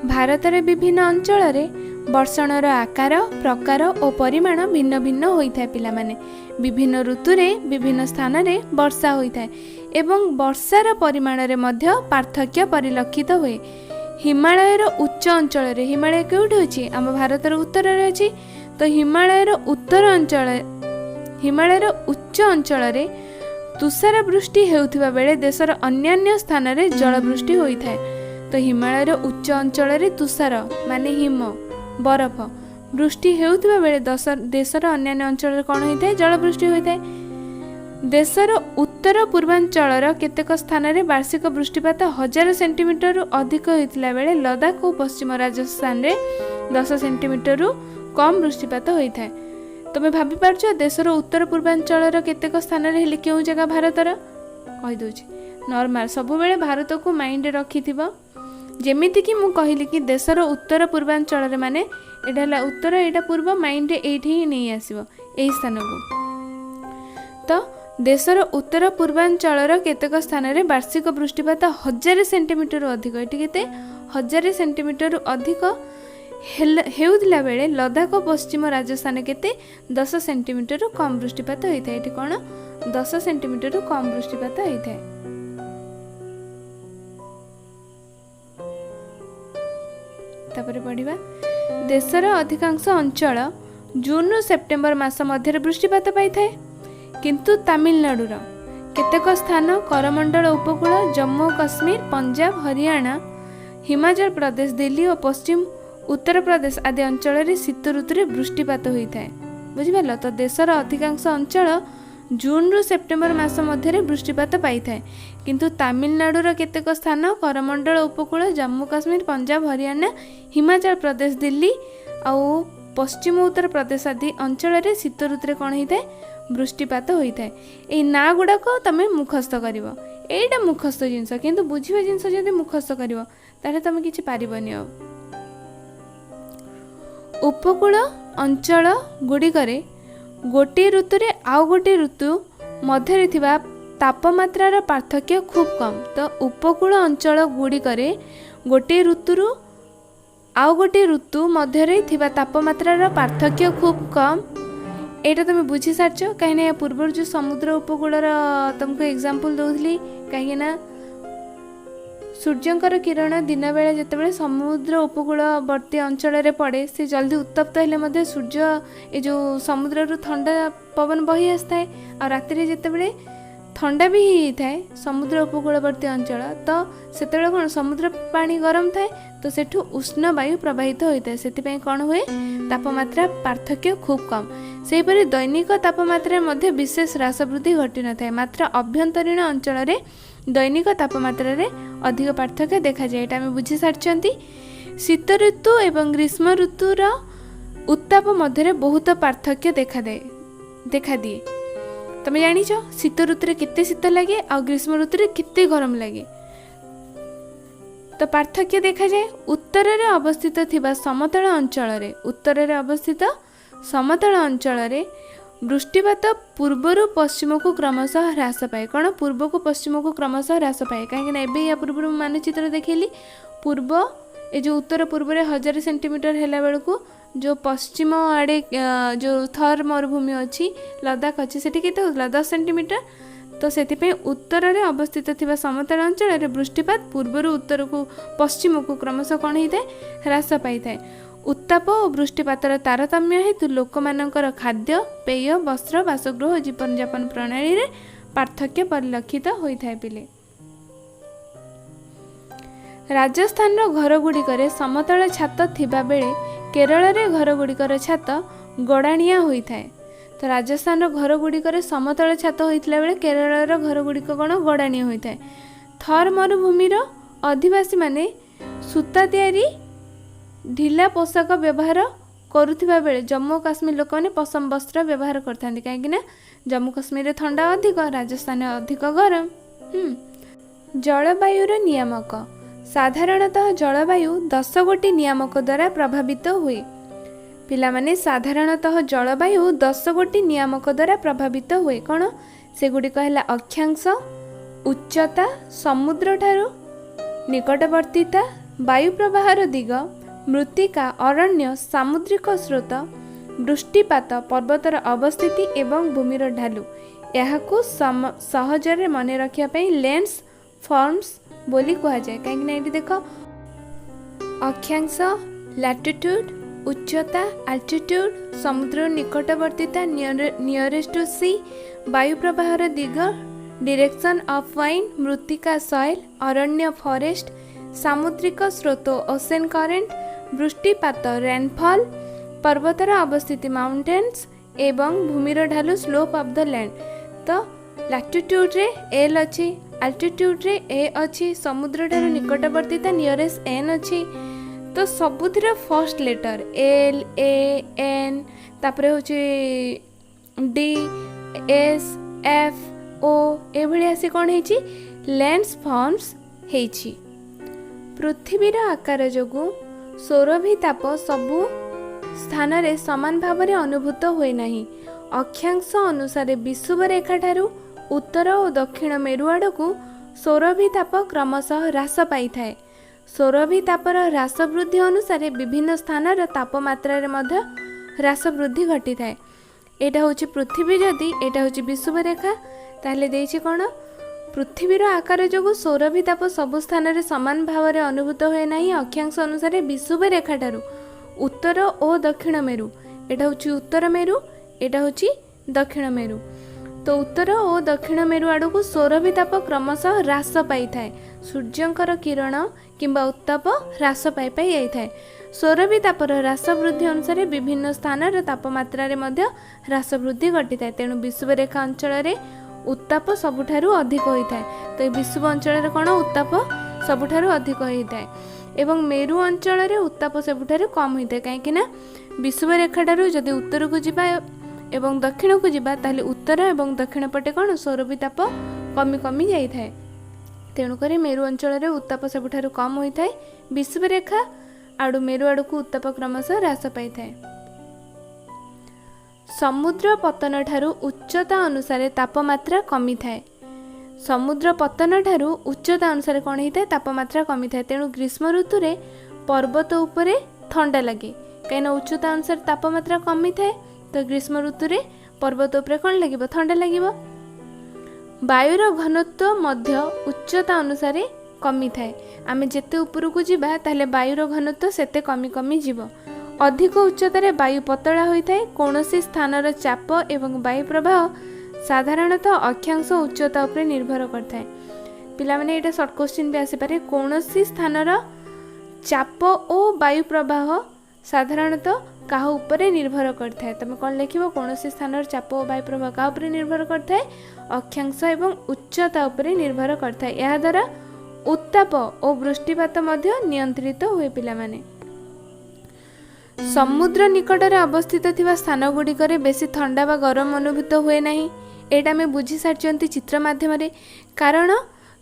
भारत रे विभिन्न अंचल रे वर्षणर आकार प्रकार और परिमाण भिन्न भिन्न होइथाय पिला माने विभिन्न ऋतु रे विभिन्न स्थान रे वर्षा होइथाय एवं वर्षार परिमाण रे मध्य पार्थक्य परिलक्षित हुए। हिमालयर उच्च अंचल रे हिमालय केउठी अछि आम भारतर उत्तर रे अछि तो हिमालयर उच्च अंचल रे तुषार वृष्टि हेउथिबा बेले देशर अन्यान्य स्थान रे जलवृष्टि होइथाय। तो हिमालयर उच्च अंचल रे तुषार माने हिम बरफ वृष्टि हेउथिबा बेले देशर अन्यान्य अंचल रे कोन होइथाय जलवृष्टि होइथाय। देशर उत्तर पूर्वांचल केतेक स्थान रे वार्षिक वृष्टिपात 1000 सेंटीमीटर रु अधिक होइतिला बेले लद्दाख और पश्चिम राजस्थान रे 10 सेंटीमीटर रु कम वृष्टिपात होइथाय। तुम्हें भाभी पार्छ देशर उत्तर पूर्वांचल केतेक स्थान रे हेले केउ जगह भारतर कहि दोछि नॉर्मल सब बेले भारत को माइंड रखी जेमिति कि मु कहली कि देशर उत्तर पूर्वांचल रे माने एटा हला उत्तर एटा पूर्व माइंड एठी ही नहीं आसीबो एही स्थान को। तो देशर उत्तर पूर्वांचल केतेक स्थान रे वार्षिक वृष्टिपात 1000 सेंटीमीटर अधिक एटी केते 1000 सेंटीमीटर अधिक हेउदिला बेले लद्दाख पश्चिम राजस्थान केते 10 सेंटीमीटर कम वृष्टिपात होइथाय। एटी कोन 10 सेंटीमीटर कम वृष्टिपात होइथाय। तापरे पढ़िबा देशर अधिकांश अंचल जून रु सेप्टेम्बर मास मध्य वृष्टिपात पाइथाय किंतु तमिलनाडुर केतेक स्थान करमंडल उपकूल जम्मू काश्मीर पंजाब हरियाणा हिमाचल प्रदेश दिल्ली और पश्चिम उत्तर प्रदेश आदि अंचल रे शीत ऋतु रे वृष्टिपात होइथाय बुझिपारल। तो देशर अधिकांश अंचल जून रु सेप्टेम्बर मास मध्य वृष्टिपात पाइथाय किंतु तमिलनाडुर केतेक स्थान करमंडल उपकूल जम्मू काश्मीर पंजाब हरियाणा हिमाचल प्रदेश दिल्ली आउ पश्चिम उत्तर प्रदेश आदि अंचल रे शीत ऋतु रे कोन होइथाय वृष्टिपात होइथाय। ए ना गुडाक तमे मुखस्थ करिवो एटा मुखस्थ जिंस किंतु बुझिबा जिंस जदि मुखस्थ करिवो ताले तमे किछि पारिबनी। उपकूल अंचल गुड़िकरे गोटे ऋतु रे आउ गोटे ऋतु मध्य थिबा तापमात्रार पार्थक्य खूब कम। तो उपकूल अंचल गुड़िकरे गोटे ऋतु आउ गोटे ऋतु मध्य थिबा तापमात्रार पार्थक्य खूब कम एटा तुम बुझी सारछ कहीं पूर्व जो समुद्र उपकूलर तुमको एग्जांपल दौली कहीं सूर्यंकर किरण दिन बेले जितेबाला समुद्र उपकूलवर्ती अंचल पड़े से जल्दी उत्तप्त हेले सूर्य ये जो समुद्र ठंडा पवन बही आसए और राति जितेबाला ठंडा भी होता समुद्र उपकूलवर्ती अंचल तो से कौन समुद्र पानी गरम थाए तो सेठू उष्ण वायु प्रवाहित होता है से कौन हुए तापमात्रा पार्थक्य खूब कम। सेहीपरि दैनिक तापमात्रा मध्य विशेष ह्रास वृद्धि घटी न थाए मात्र अभ्यंतरीण अंचल दैनिक तापमात्रा रे अधिक पार्थक्य देखा जाए एटा आमे बुझी सारछंती। शीत ऋतु एवं ग्रीष्म ऋतुर उत्ताप मध्य बहुत पार्थक्य देखा दिए। तमे जानिछ शीत ऋतु केते शीत लगे आ ग्रीष्म ऋतु केते गरम लगे तो पार्थक्य देखा जाए। उत्तर रे अवस्थित थिबा समतल अंचल रे समतल वृष्टिपात पूर्वर पश्चिम को क्रमशः ह्रास पाए। कौन पूर्व को पश्चिम को क्रमशः ह्रास पाए कहीं या पूर्व मानचित्र देखिली पूर्व ये जो उत्तर पूर्व 1000 सेंटीमीटर है बेलू जो पश्चिम आड़े जो थर मरुभूमि अच्छी लद्दाख अच्छी से केते होता 10 सेंटीमीटर तो से उत्तर में अवस्थित थिबा समतल अंचल वृष्टिपात पूर्वर उत्तर को पश्चिम को क्रमशः कौन होता है ह्रास पाई था। उत्ताप और वृष्टिपातर तारतम्य हेतु लोक मानकर खाद्य पेय वस्त्र बासगृह और जीवन यापन प्रणाली रे पार्थक्य परिलक्षित होता है। पिले राजस्थान घर गुड़िक समतल छात थिबा बेले କେରଳରେ ଘରଗୁଡ଼ିକର ଛାତ ଗଡ଼ାଣିଆ ହୋଇଥାଏ। ତ ରାଜସ୍ଥାନର ଘରଗୁଡ଼ିକରେ ସମତଳ ଛାତ ହୋଇଥିଲା ବେଳେ କେରଳର ଘରଗୁଡ଼ିକ କ'ଣ ଗଡ଼ାଣିଆ ହୋଇଥାଏ। ଥର୍ ମରୁଭୂମିର ଅଧିବାସୀମାନେ ସୂତା ତିଆରି ଢିଲା ପୋଷାକ ବ୍ୟବହାର କରୁଥିବା ବେଳେ ଜମ୍ମୁ ଓ କାଶ୍ମୀର ଲୋକମାନେ ପଶମ ବସ୍ତ୍ର ବ୍ୟବହାର କରିଥାନ୍ତି, କାହିଁକିନା ଜମ୍ମୁ କାଶ୍ମୀରରେ ଥଣ୍ଡା ଅଧିକ, ରାଜସ୍ଥାନରେ ଅଧିକ ଗରମ। ଜଳବାୟୁର ନିୟାମକ। ସାଧାରଣତଃ ଜଳବାୟୁ 10 ଗୋଟି ନିୟାମକ ଦ୍ୱାରା ପ୍ରଭାବିତ ହୁଏ। ପିଲାମାନେ ସାଧାରଣତଃ ଜଳବାୟୁ 10 ଗୋଟି ନିୟାମକ ଦ୍ୱାରା ପ୍ରଭାବିତ ହୁଏ। କ'ଣ? ସେଗୁଡ଼ିକ ହେଲା ଅକ୍ଷାଂଶ, ଉଚ୍ଚତା, ସମୁଦ୍ରଠାରୁ ନିକଟବର୍ତ୍ତିତା, ବାୟୁ ପ୍ରବାହର ଦିଗ, ମୃତ୍ତିକା, ଅରଣ୍ୟ, ସାମୁଦ୍ରିକ ସ୍ରୋତ, ବୃଷ୍ଟିପାତ, ପର୍ବତର ଅବସ୍ଥିତି ଏବଂ ଭୂମିର ଢାଲୁ। ଏହାକୁ ସହଜରେ ମନେ ରଖିବା ପାଇଁ ଲେନ୍ସ ଫର୍ମସ୍ ବୋଲି କୁହାଯାଏ। କାହିଁକିନା ଏଇଠି ଦେଖ ଅକ୍ଷାଂଶ ଲାଟିଟ୍ୟୁଡ୍, ଉଚ୍ଚତା ଆଲ୍ଟିଟ୍ୟୁଡ୍, ସମୁଦ୍ର ନିକଟବର୍ତ୍ତିତା ନିୟରେଷ୍ଟ ଟୁ ସି, ବାୟୁ ପ୍ରବାହର ଦିଗ ଡିରେକ୍ସନ୍ ଅଫ୍ ୱାଇଣ୍ଡ, ମୃତ୍ତିକା ସଏଲ୍, ଅରଣ୍ୟ ଫରେଷ୍ଟ, ସାମୁଦ୍ରିକ ସ୍ରୋତ ଓସେନ୍ କରେଣ୍ଟ, ବୃଷ୍ଟିପାତ ରେନଫଲ୍, ପର୍ବତର ଅବସ୍ଥିତି ମାଉଣ୍ଟେନ୍ସ ଏବଂ ଭୂମିର ଢାଲୁ ସ୍ଲୋପ୍ ଅଫ୍ ଦ ଲ୍ୟାଣ୍ଡ। ତ ଲାଟିଟ୍ୟୁଡ୍ରେ ଏଲ୍ ଅଛି, ଆଲ୍ଟିଟ୍ୟୁଡ୍ରେ ଏ ଅଛି, ସମୁଦ୍ରଠାରୁ ନିକଟବର୍ତ୍ତିତା ନିୟରେଷ୍ଟ ଏନ୍ ଅଛି। ତ ସବୁଥିର ଫର୍ଷ୍ଟ ଲେଟର ଏଲ୍, ଏ, ଏନ୍, ତାପରେ ହେଉଛି ଡି, ଏସ୍, ଏଫ୍, ଓ ଏଭଳି ଆସି କ'ଣ ହେଇଛି ଲେନ୍ସ ଫର୍ମସ୍ ହେଇଛି। ପୃଥିବୀର ଆକାର ଯୋଗୁଁ ସୌରଭିତାପ ସବୁ ସ୍ଥାନରେ ସମାନ ଭାବରେ ଅନୁଭୂତ ହୁଏ ନାହିଁ। ଅକ୍ଷାଂଶ ଅନୁସାରେ ବିଷୁବରେଖାଠାରୁ ଉତ୍ତର ଓ ଦକ୍ଷିଣ ମେରୁ ଆଡ଼କୁ ସୌରଭିତାପ କ୍ରମଶଃ ହ୍ରାସ ପାଇଥାଏ। ସୌରଭିତାପର ହ୍ରାସ ବୃଦ୍ଧି ଅନୁସାରେ ବିଭିନ୍ନ ସ୍ଥାନର ତାପମାତ୍ରାରେ ମଧ୍ୟ ହ୍ରାସ ବୃଦ୍ଧି ଘଟିଥାଏ। ଏଇଟା ହେଉଛି ପୃଥିବୀ, ଯଦି ଏଇଟା ହେଉଛି ବିଷୁବରେଖା, ତାହେଲେ ଦେଇଛି କ'ଣ? ପୃଥିବୀର ଆକାର ଯୋଗୁଁ ସୌରଭିତାପ ସବୁ ସ୍ଥାନରେ ସମାନ ଭାବରେ ଅନୁଭୂତ ହୁଏ ନାହିଁ। ଅକ୍ଷାଂଶ ଅନୁସାରେ ବିଷୁବରେଖାଠାରୁ ଉତ୍ତର ଓ ଦକ୍ଷିଣ ମେରୁ, ଏଇଟା ହେଉଛି ଉତ୍ତର ମେରୁ, ଏଇଟା ହେଉଛି ଦକ୍ଷିଣ ମେରୁ। ତ ଉତ୍ତର ଓ ଦକ୍ଷିଣ ମେରୁ ଆଡ଼କୁ ସୌରଭିତାପ କ୍ରମଶଃ ହ୍ରାସ ପାଇଥାଏ। ସୂର୍ଯ୍ୟଙ୍କର କିରଣ କିମ୍ବା ଉତ୍ତାପ ହ୍ରାସ ପାଇ ପାଇ ଯାଇଥାଏ। ସୌରଭିତାପର ହ୍ରାସ ବୃଦ୍ଧି ଅନୁସାରେ ବିଭିନ୍ନ ସ୍ଥାନର ତାପମାତ୍ରାରେ ମଧ୍ୟ ହ୍ରାସ ବୃଦ୍ଧି ଘଟିଥାଏ। ତେଣୁ ବିଷୁବରେଖା ଅଞ୍ଚଳରେ ଉତ୍ତାପ ସବୁଠାରୁ ଅଧିକ ହୋଇଥାଏ। ତ ଏ ବିଷୁବ ଅଞ୍ଚଳରେ କ'ଣ ଉତ୍ତାପ ସବୁଠାରୁ ଅଧିକ ହୋଇଥାଏ ଏବଂ ମେରୁ ଅଞ୍ଚଳରେ ଉତ୍ତାପ ସବୁଠାରୁ କମ୍ ହୋଇଥାଏ। କାହିଁକିନା ବିଷୁବରେଖାଠାରୁ ଯଦି ଉତ୍ତରକୁ ଯିବା ଏବଂ ଦକ୍ଷିଣକୁ ଯିବା ତାହେଲେ ଉତ୍ତର ଏବଂ ଦକ୍ଷିଣ ପଟେ କ'ଣ ସୌରଭିତାପ କମି କମି ଯାଇଥାଏ। ତେଣୁକରି ମେରୁ ଅଞ୍ଚଳରେ ଉତ୍ତାପ ସବୁଠାରୁ କମ୍ ହୋଇଥାଏ। ବିଷୁବରେଖା ଆଡ଼ୁ ମେରୁ ଆଡ଼କୁ ଉତ୍ତାପ କ୍ରମଶଃ ହ୍ରାସ ପାଇଥାଏ। ସମୁଦ୍ର ପତନ ଠାରୁ ଉଚ୍ଚତା ଅନୁସାରେ ତାପମାତ୍ରା କମିଥାଏ। ସମୁଦ୍ର ପତନ ଠାରୁ ଉଚ୍ଚତା ଅନୁସାରେ କ'ଣ ହେଇଥାଏ? ତାପମାତ୍ରା କମିଥାଏ। ତେଣୁ ଗ୍ରୀଷ୍ମ ଋତୁରେ ପର୍ବତ ଉପରେ ଥଣ୍ଡା ଲାଗେ, କାହିଁକିନା ଉଚ୍ଚତା ଅନୁସାରେ ତାପମାତ୍ରା କମିଥାଏ। ତ ଗ୍ରୀଷ୍ମ ଋତୁରେ ପର୍ବତ ଉପରେ କ'ଣ ଲାଗିବ? ଥଣ୍ଡା ଲାଗିବ। ବାୟୁର ଘନତ୍ୱ ମଧ୍ୟ ଉଚ୍ଚତା ଅନୁସାରେ କମିଥାଏ। ଆମେ ଯେତେ ଉପରକୁ ଯିବା ତାହେଲେ ବାୟୁର ଘନତ୍ୱ ସେତେ କମି କମି ଯିବ। ଅଧିକ ଉଚ୍ଚତାରେ ବାୟୁ ପତଳା ହୋଇଥାଏ। କୌଣସି ସ୍ଥାନର ଚାପ ଏବଂ ବାୟୁ ପ୍ରବାହ ସାଧାରଣତଃ ଅକ୍ଷାଂଶ ଉଚ୍ଚତା ଉପରେ ନିର୍ଭର କରିଥାଏ। ପିଲାମାନେ ଏଇଟା ସର୍ଟ କୋଶ୍ଚିନ୍ ବି ଆସିପାରେ। କୌଣସି ସ୍ଥାନର ଚାପ ଓ ବାୟୁ ପ୍ରବାହ ସାଧାରଣତଃ କାହା ଉପରେ ନିର୍ଭର କରିଥାଏ। ତୁମେ କ'ଣ ଲେଖିବ? କୌଣସି ସ୍ଥାନର ଚାପ ଓ ବାୟୁ ପ୍ରବାହ କାହା ଉପରେ ନିର୍ଭର କରିଥାଏ? ଅକ୍ଷାଂଶ ଏବଂ ଉଚ୍ଚତା ଉପରେ ନିର୍ଭର କରିଥାଏ। ଏହାଦ୍ୱାରା ଉତ୍ତାପ ଓ ବୃଷ୍ଟିପାତ ମଧ୍ୟ ନିୟନ୍ତ୍ରିତ ହୁଏ। ପିଲାମାନେ ସମୁଦ୍ର ନିକଟରେ ଅବସ୍ଥିତ ଥିବା ସ୍ଥାନ ଗୁଡ଼ିକରେ ବେଶୀ ଥଣ୍ଡା ବା ଗରମ ଅନୁଭୂତ ହୁଏ ନାହିଁ। ଏଇଟା ଆମେ ବୁଝି ସାରିଛନ୍ତି ଚିତ୍ର ମାଧ୍ୟମରେ। କାରଣ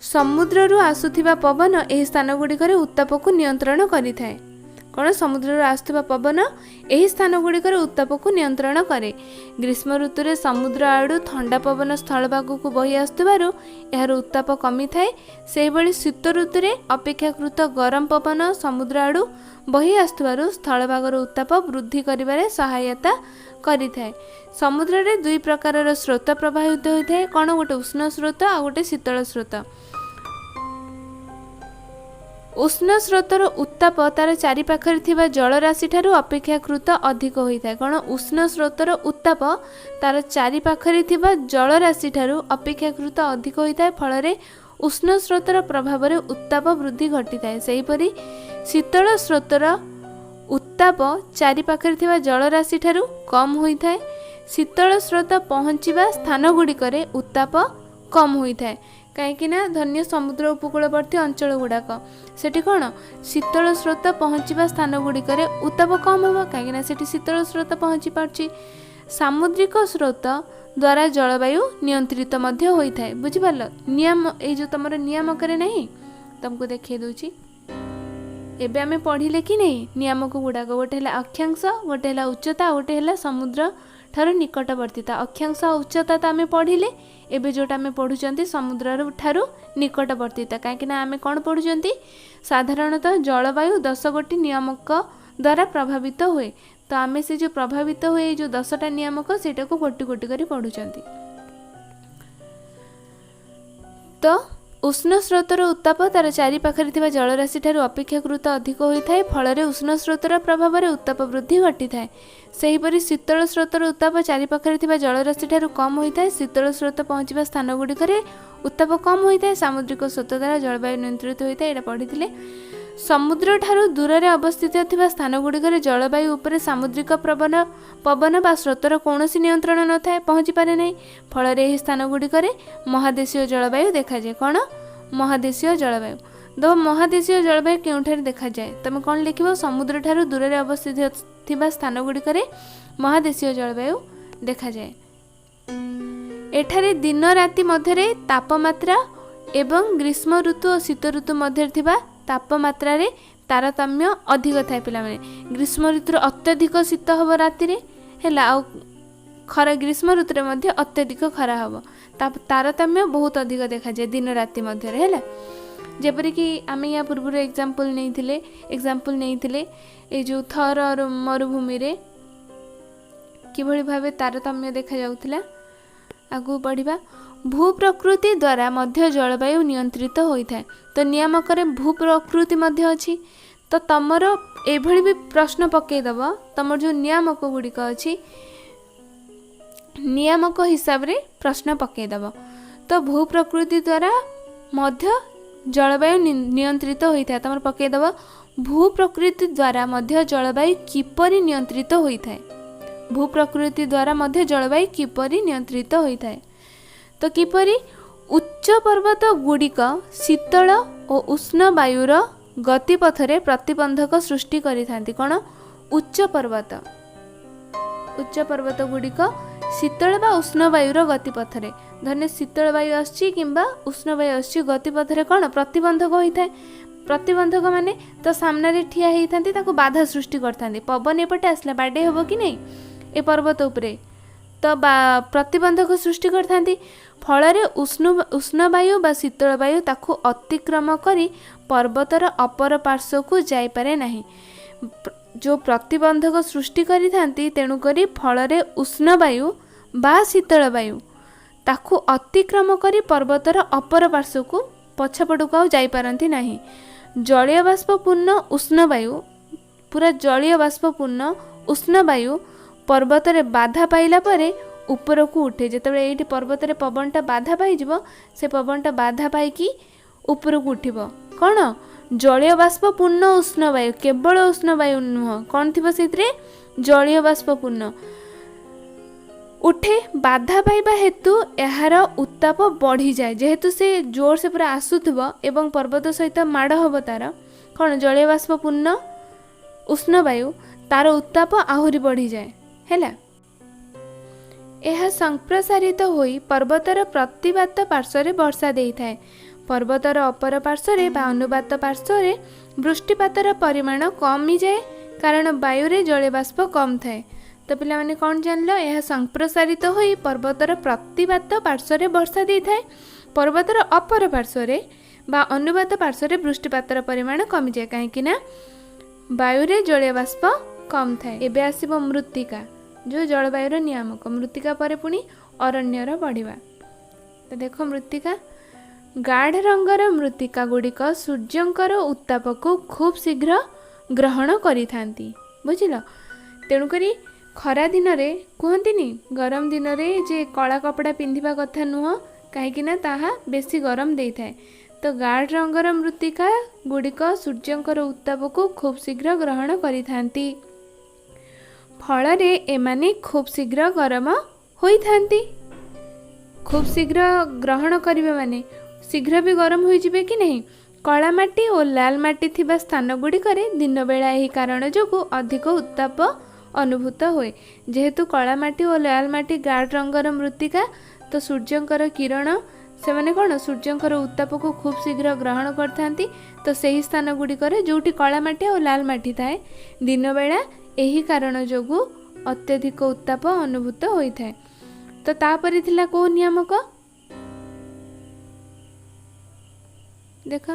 ସମୁଦ୍ରରୁ ଆସୁଥିବା ପବନ ଏହି ସ୍ଥାନ ଗୁଡ଼ିକରେ ଉତ୍ତାପକୁ ନିୟନ୍ତ୍ରଣ କରିଥାଏ। କ'ଣ? ସମୁଦ୍ରରୁ ଆସୁଥିବା ପବନ ଏହି ସ୍ଥାନ ଗୁଡ଼ିକରେ ଉତ୍ତାପକୁ ନିୟନ୍ତ୍ରଣ କରେ। ଗ୍ରୀଷ୍ମ ଋତୁରେ ସମୁଦ୍ର ଆଡ଼ୁ ଥଣ୍ଡା ପବନ ସ୍ଥଳଭାଗକୁ ବହି ଆସୁଥିବାରୁ ଏହାର ଉତ୍ତାପ କମିଥାଏ। ସେହିଭଳି ଶୀତ ଋତୁରେ ଅପେକ୍ଷାକୃତ ଗରମ ପବନ ସମୁଦ୍ର ଆଡ଼ୁ ବହି ଆସୁଥିବାରୁ ସ୍ଥଳଭାଗର ଉତ୍ତାପ ବୃଦ୍ଧି କରିବାରେ ସହାୟତା କରିଥାଏ। ସମୁଦ୍ରରେ ଦୁଇ ପ୍ରକାରର ସ୍ରୋତ ପ୍ରବାହିତ ହୋଇଥାଏ। କ'ଣ? ଗୋଟେ ଉଷ୍ଣ ସ୍ରୋତ ଆଉ ଗୋଟେ ଶୀତଳ ସ୍ରୋତ। ଉଷ୍ଣ ସ୍ରୋତର ଉତ୍ତାପ ତାର ଚାରିପାଖରେ ଥିବା ଜଳରାଶି ଠାରୁ ଅପେକ୍ଷାକୃତ ଅଧିକ ହୋଇଥାଏ। କ'ଣ? ଉଷ୍ଣ ସ୍ରୋତର ଉତ୍ତାପ ତାର ଚାରିପାଖରେ ଥିବା ଜଳରାଶି ଠାରୁ ଅପେକ୍ଷାକୃତ ଅଧିକ ହୋଇଥାଏ। ଫଳରେ ଉଷ୍ଣ ସ୍ରୋତର ପ୍ରଭାବରେ ଉତ୍ତାପ ବୃଦ୍ଧି ଘଟିଥାଏ। ସେହିପରି ଶୀତଳ ସ୍ରୋତର उत्ताप चारिपाखरे थिबा जलराशि ठारू कम होइथाय। शीतल स्रोत पहुँचवा स्थान गुड़िकरे उत्ताप कम होइथाय कहीं धन्य समुद्र उपकूलवर्ती अंचल गुड़ाक सेठी कौन शीतल स्रोत पहुँचवा स्थान गुड़िकरे उत्ताप कम हम कहीं शीतल स्रोत पहुँची पार्ची। सामुद्रिक स्रोत द्वारा जलवायु नियंत्रित होता है बुझिपार नियम ये जो तुम नियामक नहीं तुमको देखिए दूची एबे आमे पढ़िले कि नहीं नियामक गुड़ाक गोटे है अक्षांश गोटे है उच्चता गोटे है समुद्र ठारू निकटवर्तीता। अक्षांश उच्चता तो आमे पढ़िले एबे जोटा आमे पढ़ुचंती समुद्र ठारू निकटवर्तीता कहीं आमे कौन पढ़ुचंती साधारणतः जलवायु 10 गोटी नियामक द्वारा प्रभावित हुए तो आमे से जो प्रभावित हुए जो 10टा नियामक सेटा को गोटी गोटी करी पढ़ुचंती। तो उष्ण स्रोतर उत्ताप तार चारिपाखरे थिबा जलराशि ठारू अपेक्षाकृत अधिक होता है फल उष्ण स्रोतर प्रभाव में उत्ताप वृद्धि घटी थाए। सेहीपरि शीतल स्रोतर उत्ताप चारिपाखरे थिबा जलराशि ठारू कम होता है। शीतल स्रोत पहुँचवा स्थान गुड़िकरे उत्ताप कम होता है। सामुद्रिक स्रोत द्वारा जलवायु नियंत्रित होता है। पढ़ी समुद्र ठारू दूर में अवस्थित थिबा स्थान गुड़िकरे जलवायु उपरे सामुद्रिक पवन बा स्रोतर कौनसी नियंत्रण न थाए पहुँची पारे नहीं फल यह स्थान गुड़िकरे महादेशीय जलवायु देखा जाए। कौन महादेशीय जलवायु दो महादेशीय जलवायु केउठारे देखा जाए तुम कौन लिख समुद्र ठारू दूर में अवस्थित थिबा स्थान गुड़िकरे महादेशीय जलवायु देखा जाए। एठारे दिन राति मध्यरे तापमात्रा एवं ग्रीष्म ऋतु और शीत ऋतु मध्य थिबा तापमात्रा रे तारतम्य अधिक थाए पिला माने ग्रीष्म ऋतु अत्यधिक शीत हम राति है खरा ग्रीष्म ऋतु रे मध्य अत्यधिक खरा हम तारतम्य बहुत अधिक देखा जाए दिन राति मध्य है जेपरी कि आम या पूर्व एग्जाम्पल नहीं ये जो थर और मरुभूमि रे किभली भावे तारतम्य देखा जाउथिला। आगु पढ़िबा भू प्रकृति द्वारा मध्य जलवायु नियंत्रित होता है। तो नियामक भू प्रकृति मध्य अच्छी तो तमर एभली भी प्रश्न पकईदब तुम जो नियामक गुड़िक अच्छी नियामक हिसाब रे प्रश्न पकईदब तो भू प्रकृति द्वारा मध्य जलवायु नियंत्रित होता है। तुम पकईदब भू प्रकृति द्वारा मध्य जलवायु किपरि नियंत्रित होता है। भू प्रकृति द्वारा मध्य जलवायु किपरि नियंत्रित होता है तो किपरि उच्च पर्वत गुड़िक शीतल और उष्ण वायुर गतिपथरे प्रतिबंधक सृष्टि करिथांती। कौन उच्च पर्वत गुड़िक शीतल बा उष्ण वायुर गतिपथरे धन्य शीतल वायु आछि किंबा उष्ण वायु आछि गतिपथरे कौन प्रतिबंधक होता है। प्रतिबंधक माने तो सामने रे ठिया होइथांती ताको बाधा सृष्टि करथांती पवन एपटे आसला बाडे होबो कि नहीं ए पर्वत उपरे तो प्रतिबंधक सृष्टि करथांती फल उष्ण वायु बा शीतल वायु ताकू अतिक्रम करी पर्वतर अपर पार्श्व को जाई पारे नहीं जो प्रतिबंधक सृष्टि करिथांती तेणुकरी फल उष्ण वायु बा शीतल वायु ताकू अतिक्रम करी पर्वतर अपर पार्श्व को पछपटू आउ जाई पारंती नहीं। जलीय बाष्पूर्ण उष्ण वायु पूरा जलीय बाष्पूर्ण उष्ण वायु पर्वत रे बाधा पाइला परे ऊपर को उठे जिते ये पर्वत रे पवनटा बाधा पाइब से पवनटा बाधा पाइकी ऊपर को उठिब कौन जलीय बाष्पूर्ण उष्ण वायु केवल उष्ण वायु नुह कौन थी से जलीय बाष्पूर्ण उठे बाधा पाइबा हेतु यार उत्ताप बढ़ी जाए जेहेतु से जोर से पूरा आसुथब एवं पर्वत सहित माड़ हम तार कौन जलीय बाष्पूर्ण उष्ण वायु तार उत्ताप आहुरी बढ़ी जाए हैला। यह संप्रसारित होई पर्वतर प्रतिबात पार्श्व वर्षा देई थाए। पर्वतर अपर पार्श्व बा अनुबात पार्श्व वृष्टिपातर परिमाण कमी जाए कारण वायु रे जलीय बाष्प कम थाए। तो पिला माने कौन जानल यह संप्रसारित होई पर्वतर प्रतिबात पार्श्व वर्षा देई थाए। पर्वतर अपर पार्श्व बा अनुबात पार्श्व वृष्टिपातर परिमाण कमी जाए कहीं वायु रे जलीय बाष्प कम थाए। एबे आसीबो मृत्तिका जो जलवायुर नियामक मृत्तिका पर पुणी अरण्यर बढ़िबा। तो देखो मृत्तिका गाढ़ रंगर मृत्तिका गुड़िक सूर्यंकर उत्ताप को खूब शीघ्र ग्रहण करिथांती बुझिल। तेणुकरी खरा दिन रे कहंतीनी गरम दिन रे जे कला कपड़ा पिंधिबा कथा नुह कहीं ताहा बेसी गरम देई थाए तो गाढ़ रंगर मृत्तिका गुड़िक सूर्यंकर उत्ताप को खूब शीघ्र ग्रहण करिथांती, फଳରେ एमाने खूब शीघ्र गरम होइथांती। खूब शीघ्र ग्रहण करिबे माने शीघ्र भी गरम होई जिवे कि नहीं। कला माटी और लाल माटी थिबा स्थान गुड़िकरे दिन बेला एही कारण जोगु अधिक उत्ताप अनुभूत हुए। जेहेतु कला माटी और लाल माटी गाढ़ रंगर मृत्तिका, तो सूर्यंकर किरण से माने कौन सूर्यंकर उत्ताप को खूब शीघ्र ग्रहण करथांती। तो सही स्थान गुड़िकरे जोटी कला माटी और लाल माटी थाए दिन बेला एही कारण जोगु अत्यधिक उत्ताप अनुभूत होइथाए। तो तापरे थिला को नियामक देख,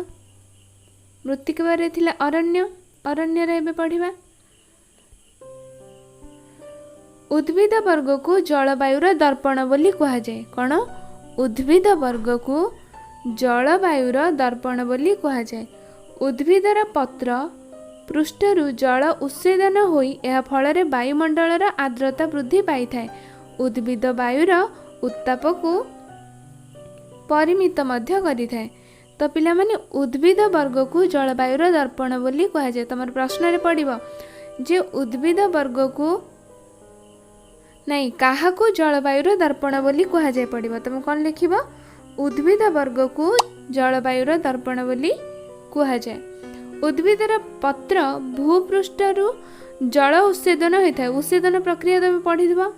मृत्तिका बारे थिला अरण्य, अरण्य रे पढ़िबा। उद्भिद वर्ग को जलवायुर दर्पण बोली कहा जाए। कौन? उद्भिद वर्ग को जलवायुर दर्पण बोली कहा जाए। उद्भिदर पत्र पृष्ठरु जल उत्सेदन होई एहा फଳରେ वायुमंडलर आर्द्रता वृद्धि पाई थाए। उद्भिद वायुर उत्ताप को परिमित मध्य करि थाए। तो पिला माने उद्भिद वर्ग को जलवायुर दर्पण बोली कहा जाए। तमर प्रश्न रे पड़िबो जे उद्भिद वर्ग को नहीं काहा को जलवायुर दर्पण बोली कहा जाए पड़िबो। तुम कौन लिखिबो? उद्भिद वर्ग को जलवायुर दर्पण बोली कहा जाए। उद्भिदर पत्र भूपृष्ठरु जल उत्सेदन होता है। उत्सेदन प्रक्रिया तुम पढ़िदिबो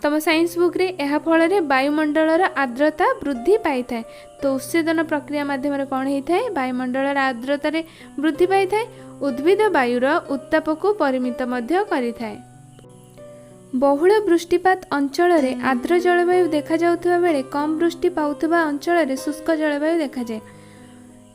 तम साइंस बुक रे। एहा फଳରେ वायुमंडलर आर्द्रता वृद्धि पाई थाए। तो उत्सेदन प्रक्रिया माध्यम कौन होता है? वायुमंडलर आर्द्रता रे वृद्धि पाई थाए। उद्भिद वायुर उत्ताप को परिमित मध्य करि थाए। बहुल वृष्टिपात अंचल रे आर्द्र जलवायु देखा जाउथबा बेले कम वृष्टि पाउथबा अंचल रे शुष्क जलवायु देखा जाए।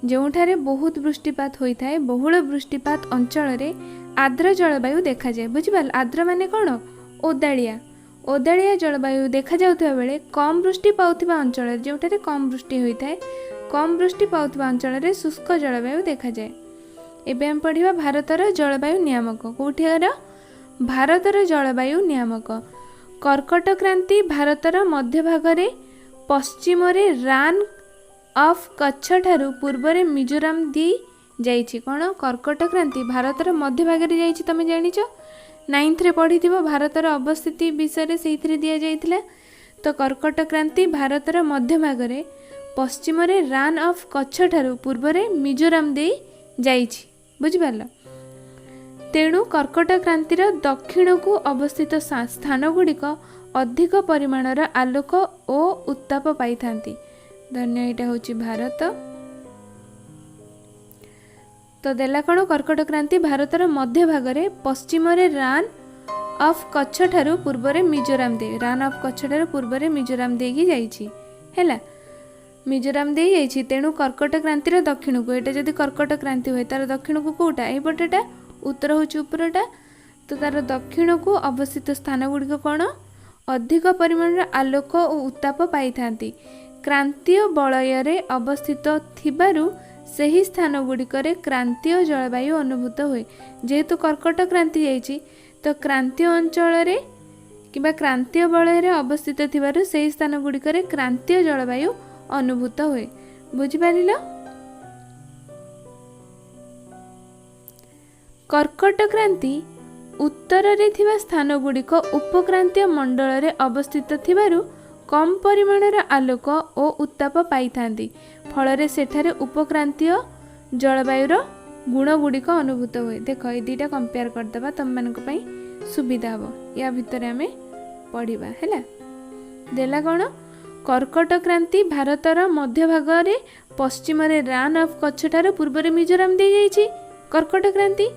जोठारे बहुत वृष्टिपात होता है बहुल वृष्टिपात अंचल रे आर्द्र जलवायु देखा जाए। बुझिपाल? आर्द्र माने कौन? ओदाड़िया, ओदाड़िया जलवायु देखा जाउथबा बेले कम वृष्टि पाउथबा अंचल जोठारे कम वृष्टि होता है कम वृष्टि पाउथबा अंचल रे शुष्क जलवायु देखा जाए। एबे हम पढ़िबा भारतर जलवायु नियामक। कोठियार? भारतर जलवायु नियामक। कर्कट क्रांति भारतर मध्य भाग रे पश्चिम रे रान ऑफ कच्छ ठारू पूर्व रे मिजोराम दी जाइछि। कौन? कर्कट क्रांति भारतर मध्य भाग रे जाइछि। तमे जानिछ 9th रे पढ़िथिबो भारतर अवस्थिति विषय रे सेइथिरे दिया जाइथिला। तो कर्कट क्रांति भारतर मध्य भाग रे पश्चिम रे रान ऑफ कच्छ ठारू पूर्व रे मिजोराम दे जाइछि। बुझि पारलो? तेणु कर्कट क्रांतिर दक्षिण को अवस्थित स्थान गुड़िक अधिक परिमाणर आलोक और उत्ताप पाई थांती। धन्य। एटा होची भारत। तो देला कौन? कर्कट क्रांति भारतर मध्य भाग रे पश्चिम रे रान ऑफ कच्छ ठारू पूर्व रे मिजोराम दे रान ऑफ कच्छ ठारू पूर्व रे मिजोराम दे की जाइछि। हैला मिजोराम दे जाइछि। तेणु कर्कट क्रांतिर दक्षिण को एटा जदि कर्कट क्रांति होय तार दक्षिण को कोटा एई पटेटा उत्तर होची उपरटा। तो तार दक्षिण को अवस्थित स्थान गुड़िक कौन? अधिक परिमाण आलोक और उत्ताप पाई थांती। क्रांतीय बलय रे अवस्थित थिबारु सही स्थान गुड़िकरे क्रांतीय जलवायु अनुभूत हुए। जेहेतु कर्कट क्रांति जाइछि तो क्रांतीय अंचल रे किबा क्रांतीय बलय रे अवस्थित थिबारु सही स्थान गुड़िकरे क्रांतीय जलवायु अनुभूत हुए। बुझि पारिलो? कर्कट क्रांति उत्तर रे थिबा स्थान गुड़िक उपक्रांतीय मंडल रे अवस्थित थिबारु कम परिमाणर आलोक और उत्ताप पाई थांती। फଳରେ सेठारे उपक्रांतीय जलवायुर गुण गुड़िक अनुभूत हुए। देख ये दुईटा कंपेयर करदेबा तुम मानक पई सुविधा हबो। या भितर आमे पढ़िबा हैला। देला कौन? कर्कट क्रांति भारतर मध्य भाग रे पश्चिम रे रान ऑफ कच्छ ठारू पूर्व रे मिजोराम दे जाइछि कर्कट क्रांति।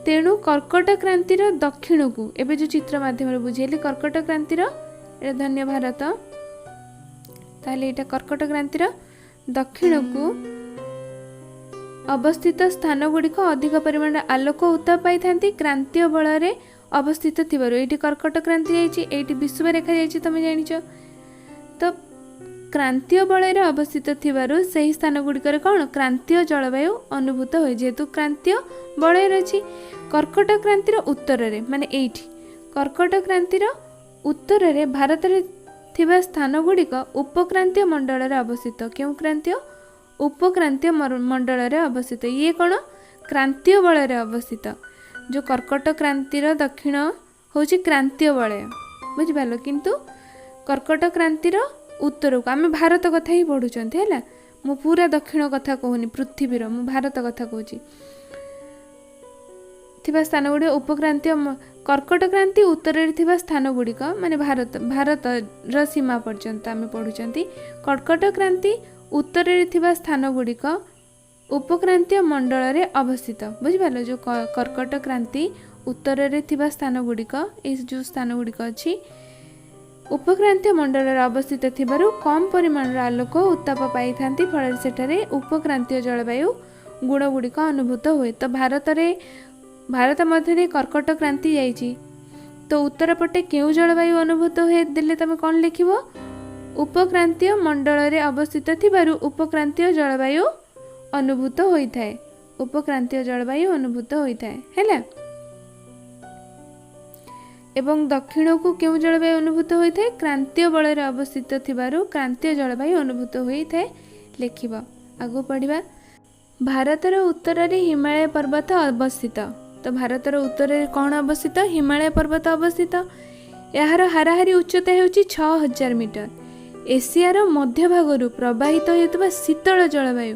तेणु कर्कट क्रांतिर दक्षिण को एबे जो चित्र माध्यम बुझेली कर्कट क्रांतिर धन्य भारत। ताहले एटा कर्कट क्रांतिर दक्षिण को अवस्थित स्थान गुड़िक अधिक परिमाण आलोक उत्ताप पाई थांती। क्रांतीय बल रे अवस्थित थिबारु एठी कर्कट क्रांति जाइछि एठी विश्व रेखा जाइछि तमे जानिछ। तो क्रांतीय बल रे अवस्थित थिबारु सही स्थान गुड़िकर कौन? क्रांतीय जलवायु अनुभूत होय। जेहेतु क्रांतीय बलय रछि कर्कट क्रांतिर उत्तर रे माने एठी कर्कट क्रांतिर उत्तर रे भारत रे थिबा स्थान गुड़िक उपक्रांतीय मंडल अवस्थित। क्यों क्रांतीय? उपक्रांतीय मंडल अवस्थित। ये कौन? क्रांतीय वलय अवस्थित। जो कर्कट क्रांतिर दक्षिण हूँ क्रांतीय वलय, बुझिपाल। किंतु कर्कट क्रांतिर उत्तर को आम भारत कथा ही पढ़ुंट है। मु पूरा दक्षिण कथा कहूनी पृथ्वीर, मु भारत कथा कहूँ। थिबा स्थान गुड़िक उपक्रांतीय कर्कट क्रांति उत्तर थिबा स्थान गुड़िक माने भारत सीमा पर्यंत आम पढ़ुंट। कर्कट क्रांति उत्तर थिबा स्थान गुड़िक उपक्रांतीय मंडल अवस्थित, बुझिपाल। जो कर्कट क्रांति उत्तर थिबा स्थान गुड़िक जो स्थान गुड़िक अच्छी उपक्रांतीय मंडल अवस्थित थिबारु कम परिमाण आलोक उत्ताप पाई थांती, फल सेठारे उपक्रांतीय जलवायु गुण गुड़िक अनुभूत हुए। तो भारत मध्य कर्कट क्रांति जाइए, तो उत्तर पटे क्यों जलवायु अनुभूत हुए देले तुम कौन लिख? उपक्रांतीय मंडल अवस्थित थिबारु उपक्रांतीय जलवायु अनुभूत होता है। उपक्रांतीय जलवायु अनुभूत होता है। एवं दक्षिण को क्यों जलवायु अनुभूत होता है? क्रांतीय बलय अवस्थित थिबारु क्रांतीय जलवायु अनुभूत होता है। लिखिब आगो पढ़िबा। भारतर उत्तर रे हिमालय पर्वत अवस्थित। तो भारतर उत्तर रे कौन अवस्थित? हिमालय पर्वत अवस्थित। यार हाराहारी उच्चता होची 6000 मीटर। एशियार मध्य भागरु प्रवाहित होता शीतल जलवायु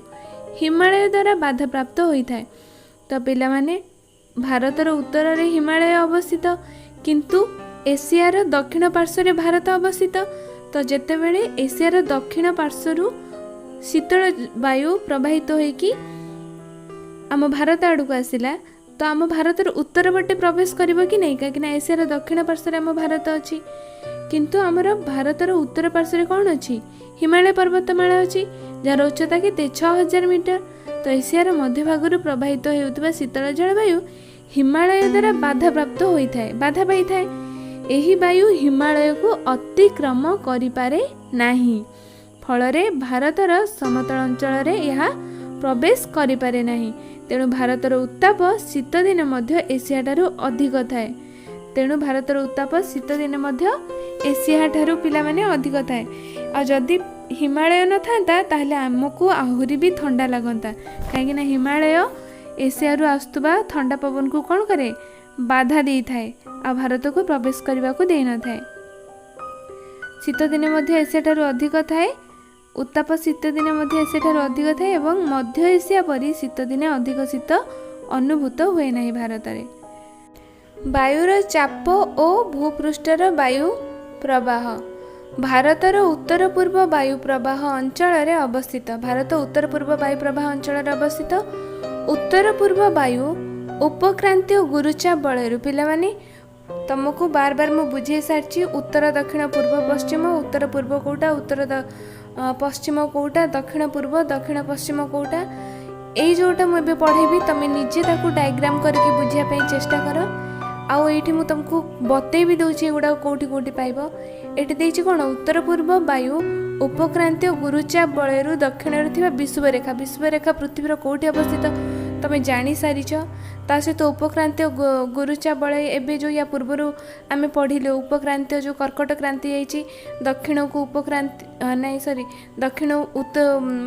हिमालय द्वारा बाधा प्राप्त होता है। तो पिला माने भारतर उत्तर रे हिमालय अवस्थित, किंतु एशियार दक्षिण पार्श्व भारत अवस्थित। तो जेतेबेले एशियार दक्षिण पार्श्व शीतल वायु प्रवाहित होइकी आम भारत आड़ को आसिला, तो आम भारतर उत्तर पटे प्रवेश करिबो कि नहीं? कहीं एशियार दक्षिण पार्श्व आम भारत अच्छी, किंतु आमर भारतर उत्तर पार्श्व कौन अच्छी? हिमालय पर्वतमाला अच्छी, जार उच्चता के 6000 मीटर। तो एशियार मध्य भागरु प्रवाहित होउतबा शीतल जलवायु हिमालय द्वारा बाधा प्राप्त होता है, बाधा पाई थाए। एही वायु हिमालय को अतिक्रम करि पारे नाही, फलरे भारतर समतल अंचल यह प्रवेश करि पारे नाही। तेणु भारतर उत्ताप शीत दिन मध्य एशिया ठारू अधिक थाए। तेणु भारतर उत्ताप शीत दिन मध्य एशिया ठारू पिला माने अधिक थाए। आ जदि हिमालय न थांता ताहले हमको आहुरी भी ठंडा लगता, कहीं हिमालय एशिया रु आसुवा ठंडा पवन को कौन करे? बाधा दे थाए, आ भारत को प्रवेश करने को दे न थाए। शीत दिन मध्य एशिया ठारू अधिक थाए, उत्ताप शीत दिन मध्य एशिया ठारू अधिक थाए एवं मध्य एशिया परी शीत दिने अधिक शीत अनुभूत हुए नहीं भारत रे। वायुर चाप और भूपृष्ठर वायु प्रवाह भारतर उत्तर पूर्व वायु प्रवाह अंचल अवस्थित। भारत उत्तर पूर्व वायु प्रवाह अंचल अवस्थित। उत्तर पूर्व वायु उपक्रांतीय गुरुचाप बलयरु पिला माने तुमको बार बार मु बुझे सारी उत्तर दक्षिण पूर्व पश्चिम, उत्तर पूर्व कोटा, उत्तर पश्चिम कोटा, दक्षिण पूर्व दक्षिण पश्चिम कोटा, यही जोटा मुझे पढ़ेबी तुम निजे ताकू डायग्राम करके बुझापी चेष्टा कर। आउ ये मुझे तुमको बतई भी दूसरी एगुड़ा कौटी कौटी पाइब। ये देती कौन? उत्तर पूर्व वायु उपक्रांतीय गुरुचाप बलयरु दक्षिण विषुवरेखा, विषुवरेखा पृथ्वीर कौटी अवस्थित तुम जानी सारी। ता सहित उपक्रांतीय गुरुचाप बलय एवं जो या पूर्वर आम पढ़िले उपक्रांतीय जो कर्कट क्रांति जाइए दक्षिण को उपक्रांति नहीं सॉरी दक्षिण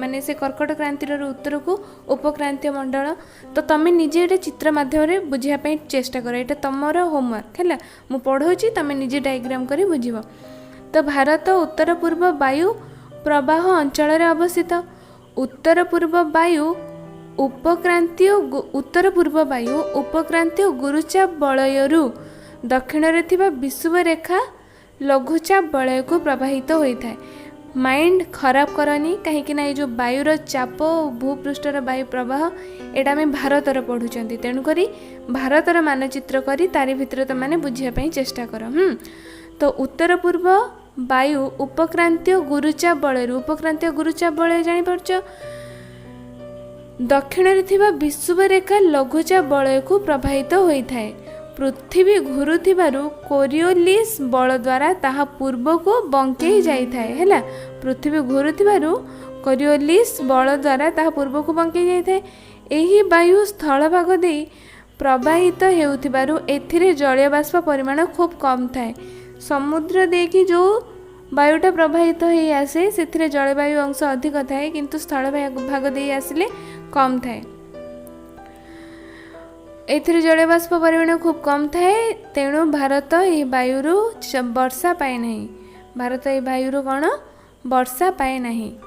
माने से कर्कट क्रांतिर उत्तर को उपक्रांतीय मंडल। तो तुम निजे ये चित्र माध्यम बुझापी चेष्टा कर, यहाँ तुमर होमवर्क है। मु पढ़ाऊँगी तुम निजे डायग्राम कर बुझ। तो भारत उत्तर पूर्व वायु प्रवाह अंचल अवस्थित। उत्तर पूर्व वायु उपक्रांतीय उत्तर पूर्व वायु उपक्रांतीय गुरुचाप बलयरु दक्षिण रे विषुवरेखा लघुचाप बलय को प्रवाहित होता है। माइंड खराब करनी कहीं जो वायुर चाप भूपृष्ठर वायु प्रवाह एटा आम भारतर पढ़ुंट। तेणुक भारतर मानचित्र करी तारी भितर तुमने बुझापी चेष्टा कर। तो उत्तर पूर्व वायु उपक्रांतीय गुरुचाप बलय, उपक्रांतीय गुरुचाप बलय जापर दक्षिण रे विषुवरेखा लघुचाप बलय को प्रवाहित होता है। पृथ्वी घुरुथिबारु कोरियोलिस बल द्वारा ताहा पूर्व को बंकई जाइथाए हैला। पृथ्वी घुरुथिबारु कोरियोलिस बल द्वारा ताहा पूर्व को बंकई जाइथाए। एही वायु स्थल भाग दे प्रवाहित हेउथिबारु एथिरे जलीय बाष्प परिमाण खूब कम थाए। समुद्र देखी जो वायुटा प्रवाहित हो आसे से जलवायु अंश अधिक थाए किंतु स्थल भाग दे आसिले कम थाए। एथिरे जलबाष्प परिमाण खूब कम थाए तेणु भारत ये वायुरु वर्षा पाए नहीं। भारत ये वायुरु कौन वर्षा पाए नहीं।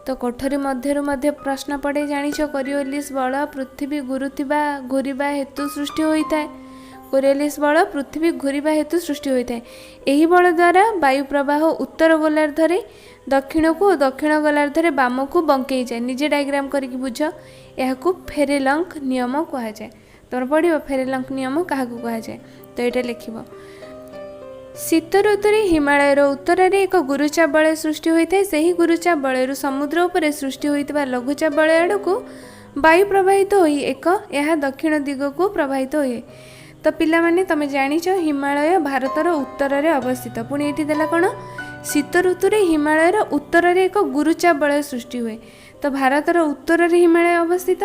तो कोठरी मध्य प्रश्न पड़े जानिछ कोरियोलिस बल पृथ्वी घूरिबा हेतु सृष्टि होता है। कोरियोलिस बल पृथ्वी घूरिबा हेतु सृष्टि होता है। यही बल द्वारा वायु प्रवाह उत्तर गोलार्धरे दक्षिण को दक्षिण गोलार्धरे बाम को बंकई जाए। निजे डायग्राम करके बुझ यह फेरेलंक नियम कह जाए। तुम पढ़ो फेरेलंक नियम क्या कह जाए। तो ये लिख शीत ऋतु हिमालयर उत्तर में एक गुरुचाप बलय सृष्टि होता है। से ही गुरुचाप बलय समुद्र उपर सृष्टि होता लघुचाप बलय आड़ को वायु प्रवाहित हो एक यह दक्षिण दिग को प्रवाहित हुए। तो पिला माने तमे जानिछ हिमालय भारतर उत्तर में अवस्थित। पुणी ये देला कौन शीत ऋतु हिमालयर उत्तर में एक गुरुचाप बलय सृष्टि हुए। तो भारतर उत्तर में हिमालय अवस्थित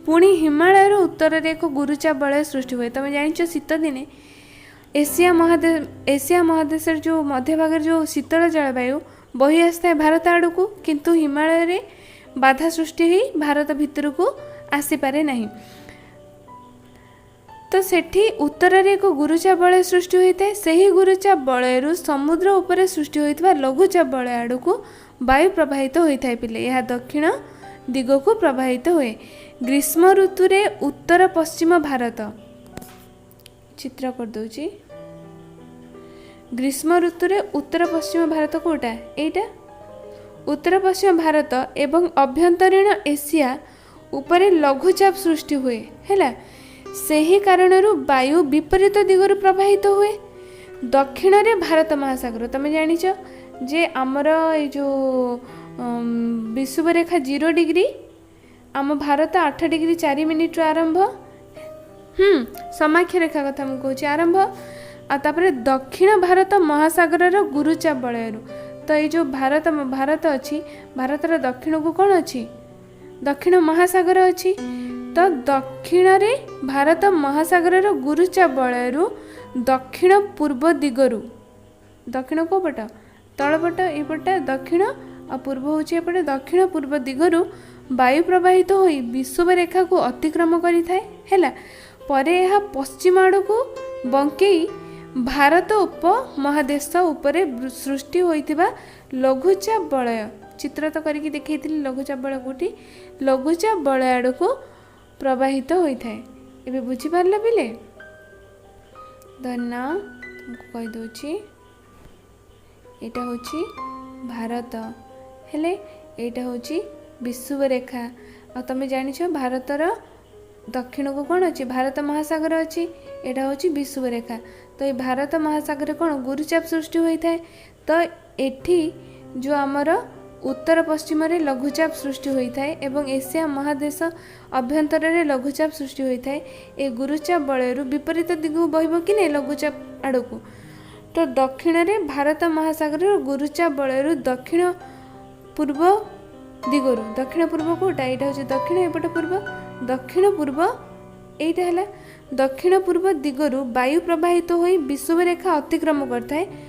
पुणी हिमालयर उत्तर में एक गुरुचाप बलय सृष्टि हुए। तुम जानिछ शीत दिने एशिया महादेश जो मध्य भाग जो शीतल जलवायु बही आसता है भारत आड़ को किंतु हिमालय रे बाधा सृष्टि ही भारत भितर को आसीपारे नहीं। तो सेठी उत्तर में एक गुरुचाप बलय सृष्टि होता है। से ही गुरुचाप बलय समुद्र उपर सृष्टि होता लघुचाप बलय आड़ को वायु प्रवाहित होता है। पिले यह दक्षिण दिग को प्रवाहित हुए। ग्रीष्म ऋतु रे उत्तर पश्चिम भारत चित्र कर दूची। ग्रीष्म ऋतु रे उत्तर पश्चिम भारत कोटा एटा उत्तर पश्चिम भारत एवं अभ्यंतरीण एशिया उपरे लघुचाप सृष्टि हुए हैला। सेही कारणरू वायु विपरीत दिगरु प्रवाहित हुए। दक्षिण रे भारत महासागर तमे जानिछ जे आमर ए जो विषुवरेखा 0 डिग्री आम भारत 8 डिग्री 4 मिनिट आरंभ समाख्य रेखा कथा मुझे कहूँ आरंभ आपर दक्षिण भारत महासागर गुरुचाप बलय। तो ये जो भारत अच्छी भारतर दक्षिण को कौन अच्छी दक्षिण महासागर अच्छी। तो दक्षिण रे भारत महासागर गुरुचाप बलय दक्षिण पूर्व दिगरु दक्षिण को पट तलपट एपटे दक्षिण आ पूर्व होचे एपटे दक्षिण पूर्व दिगरु वायु प्रवाहित हो विषुव रेखा को अतिक्रम करि थाए हैला। परे यह पश्चिम आड़ को बंकई भारत उपमहादेश उपरे सृष्टि होइतिबा लघुचाप बलय चित्र तो करके देखैथिली लघुचाप बलय कोठी लघुचाप बलय आड़ को प्रवाहित होइथाए। एबे बुझी पारला बिले धन्ना तुमको कहि दोची एटा होची भारत हेले एटा होची विषुव रेखा। आ तमे जानिछ भारतर दक्षिण को कौन अच्छी भारत महासागर अच्छी एटा होची विषुव रेखा। तो ये भारत महासागर कौन गुरुचाप सृष्टि होता है। तो एठी जो आमर उत्तर पश्चिम रे लघुचाप सृष्टि होता है एवं एशिया महादेश अभ्यंतर रे लघुचाप सृष्टि होता है। ए गुरुचाप बलय विपरीत दिग बहिब कि नहीं लघुचाप आड़ को। तो दक्षिण रे भारत महासागर गुरुचाप बलय दक्षिण पूर्व दिगरु दक्षिण पूर्व कोटा यहाँ हूँ दक्षिण एपटे पूर्व दक्षिण पूर्व एटा है दक्षिण पूर्व दिगरु वायु प्रवाहित हो विषुव रेखा अतिक्रम करता है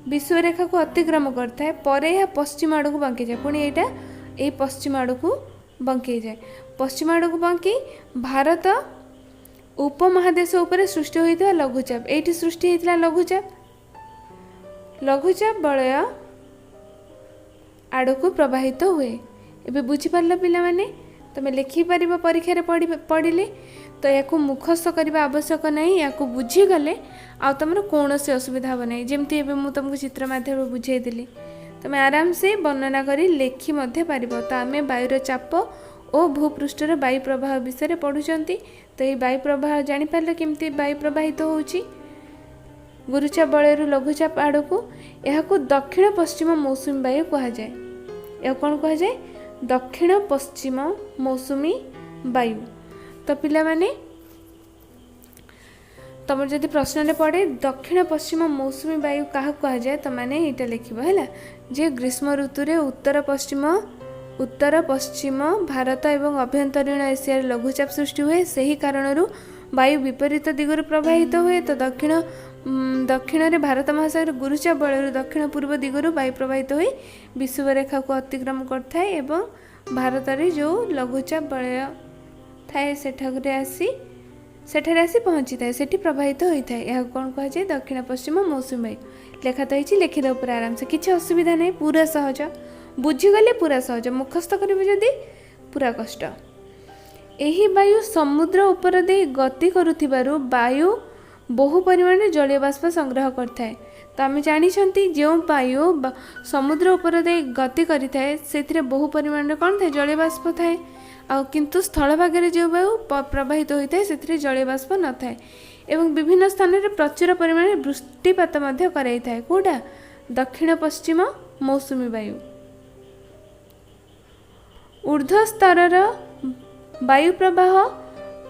विषुव रेखा को अतिक्रम करता है। पर यह पश्चिम आड़ को बंकी जाए पुणी यहाँ ये पश्चिम आड़ को बंकई जाए पश्चिम आड़ को बंकी भारत उपमहादेश उपर सृष्टि होता लघुचाप ये सृष्टि होता लघुचाप बलय आड़ को प्रवाहित हुए। एबे बुझीपार पिला माने तुम लिखिपार परीक्षा पढ़िले तो या मुखस्थ करने आवश्यक नहीं या बुझीगले आ तुम कौन से असुविधा हम ना जमती एवं मुझे तुमको चित्र मध्यम बुझेदी तुम आराम से वर्णना कर लेखि पार। तो आम वायुर चाप और भूपृष्ठर वायु प्रवाह विषय पढ़ुंट। तो ये वायु प्रवाह जापार केमती वायु प्रवाहित होची गुरुचाप बलय लघुचाप आड़ को यह दक्षिण पश्चिम मौसुमी वायु कह जाए। यह कौन कह जाए दक्षिण पश्चिम मौसुमी वायु। तो पिला माने तुम जदि प्रश्न पड़े दक्षिण पश्चिम मौसुमी वायु क्या कह जाए तो मैंने यहाँ लिख है जे ग्रीष्म ऋतु रे उत्तर पश्चिम भारत एवं अभ्यंतरीण एशिया लघुचाप सृष्टि हुए। से ही कारणरू वायु विपरीत दिगरु प्रवाहित हुए। तो दक्षिण दक्षिण रे भारत महासागर गुरुचाप बल दक्षिण पूर्व दिगरू वायु प्रवाहित हो विषुव रेखा को अतिक्रम करता है एवं भारत रे जो लघुचाप बलय थाए सेठारे आसी पहुँची थाए सेठी प्रवाहित होता है। यह कौन कह जाए दक्षिण पश्चिम मौसुमी वायु लेखा तो होती लिखिद पूरा आराम से किसी असुविधा नहीं पूरा सहज बुझीगले पूरा सहज मुखस्थ करेंगे जदि पूरा कष्ट। यही वायु समुद्र उपर दे गति करुथिबारु वायु बहु परिमाण जलीय बाष्प संग्रह करता है। तो आम जानते जो वायु समुद्र उपर दे गति करें से बहु परिमाण कौन था जलीय बाष्प थाए किंतु स्थल भाग जो वायु प्रवाहित होता है से जलीय बाष्प न थाए एवं विभिन्न स्थान में प्रचुर परिमाण वृष्टिपात कराई थाए कौटा दक्षिण पश्चिम मौसुमी वायु। ऊर्ध्व स्तर वायु प्रवाह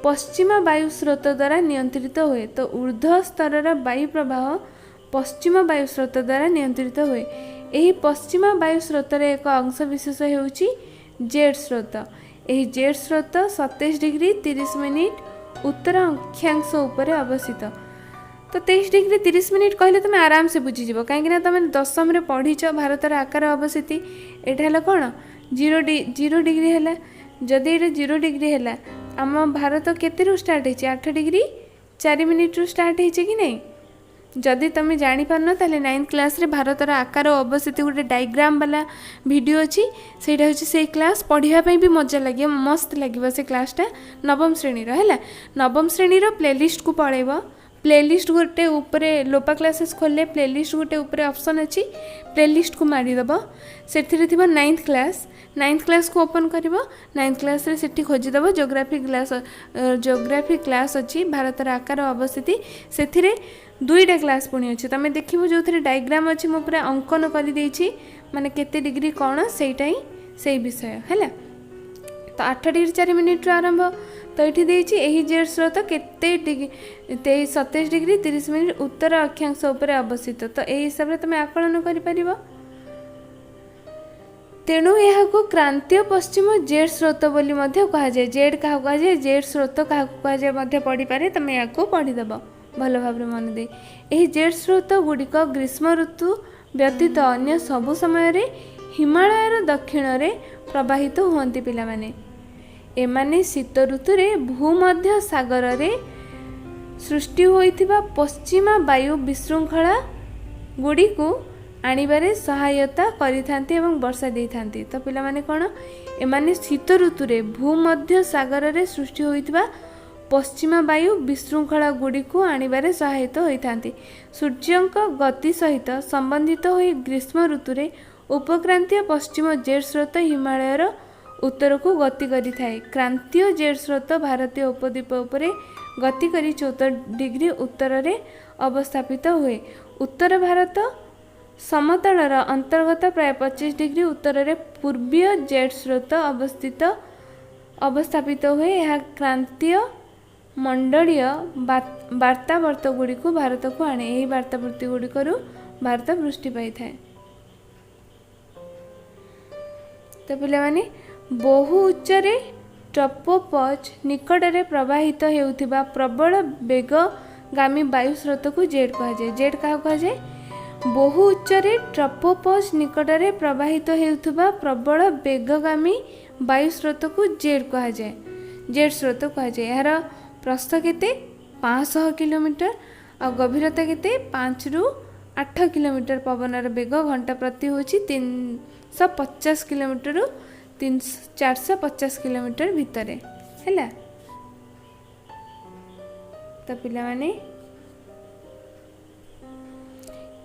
पश्चिम वायु स्रोत द्वारा नियंत्रित हुए। तो ऊर्ध्व स्तर वायु प्रवाह पश्चिम वायु स्रोत द्वारा नियंत्रित हुए। यही पश्चिम वायु स्रोतर एक अंश विशेष होउची जेड स्रोत। यही जेड स्रोत 27 डिग्री 30 मिनिट उत्तर अक्षांश उपर अवस्थित। तो 23 डिग्री 30 मिनिट कहले तुम आराम से बुझीज कहीं तुम दशम पढ़ीच भारतर आकार अवस्थिति एटा कौन 0 डिग्री है जदि ये 0 डिग्री है आम भारत केते स्टार्ट होती 8 डिग्री 4 मिनिट स्टार्ट होती कि नहीं। जदि तुम जापार ताले 9th क्लास रे भारतर आकार अवस्थिति गोटे डायग्राम वाला वीडियो अच्छी सेटा हूँ से क्लास पढ़ाई भी मजा लगे मस्त लगे से क्लासटा नवम श्रेणी है नवम श्रेणी प्लेलिस्ट को पलैब प्लेलिस्ट गोटे ऊपर लोपा क्लासेस खोले प्लेलिस्ट गोटे ऊपर ऑप्शन अच्छी प्लेलिस्ट को मारिदेव से 9th क्लास को ओपन कर 9th क्लास रे सेठी खोजिदेव जोग्राफी क्लास अच्छी भारतर आकार अवस्थिति से 2टा क्लास पुणी अच्छे तुम देखो जो थे डायग्राम अच्छी मु पूरा अंकन कर माने केते डिग्री कौन सेटा ही से विषय है। तो 8 डिग्री 4 मिनिट आरंभ तो ये देती यही जेड स्रोत केते डिग्री 27 डिग्री 30 मिनिट उत्तर अक्षांश उपर अवस्थित। तो यही हिसाब से तुम आकलन कर तेणु यह क्रांतीय पश्चिम जेड स्रोत बोली कहुए जेड क्या कहुए जेड स्रोत क्या कहुए पढ़ी पारे तुम या पढ़ीदेव भल भाव मन दे। यही जेड स्रोत गुड़िक ग्रीष्म ऋतु व्यतीत अन्य सबु समय हिमालयर दक्षिण रे प्रवाहित हुअन्ति पिलामाने। एमाने शीत ऋतु रे भूमध्य सागर रे सृष्टि होइथिबा पश्चिमा वायु विशृंखला गुड़ी को आनिबारे सहायता करिथांती एवं वर्षा देइथांती। तो पिला माने कोन एमाने शीत ऋतु रे भूमध्य सागर रे सृष्टि होइथिबा पश्चिमा वायु विशृंखला गुड़ी को आनिबारे सहायता होइथांती। सूर्यंक गति सहित संबंधित होई ग्रीष्म ऋतु रे उपक्रांतीय पश्चिम जेड स्रोत हिमालयर उत्तर को गति करि थाए। क्रांतीय जेड स्रोत भारतीय उपद्वीप उपरे गति करी 14 डिग्री उत्तर रे अवस्थापित हुए। उत्तर भारत समतलर अंतर्गत प्राय 25 डिग्री उत्तर रे पूर्वीय जेड स्रोत अवस्थापित हुए। यह क्रांतीय मंडलीय वार्तावर्त गुड़ी को भारत को आने। यही वार्तावर्ती गुड़िक भारत वृष्टि पाई थाए। तो पिलामाने बहु उच्चरे ट्रोपोपॉज निकटरे प्रवाहित हेउथिबा प्रबल वेगगामी वायु स्रोत को जेड कहुए। जेड क्या कहुए बहु उच्चरे ट्रोपोपॉज निकटरे प्रवाहित हेउथिबा प्रबल वेगगामी वायु स्रोत को जेड कहुए। जेड स्रोत कहुए। यार प्रस्थ केते 500 किलोमीटर और गभीरता केते 5 ରୁ 8 किलोमीटर पवनर वेग घंटा प्रति होची 350 किलोमीटर 450 किलोमीटर भितर है। तो पिला माने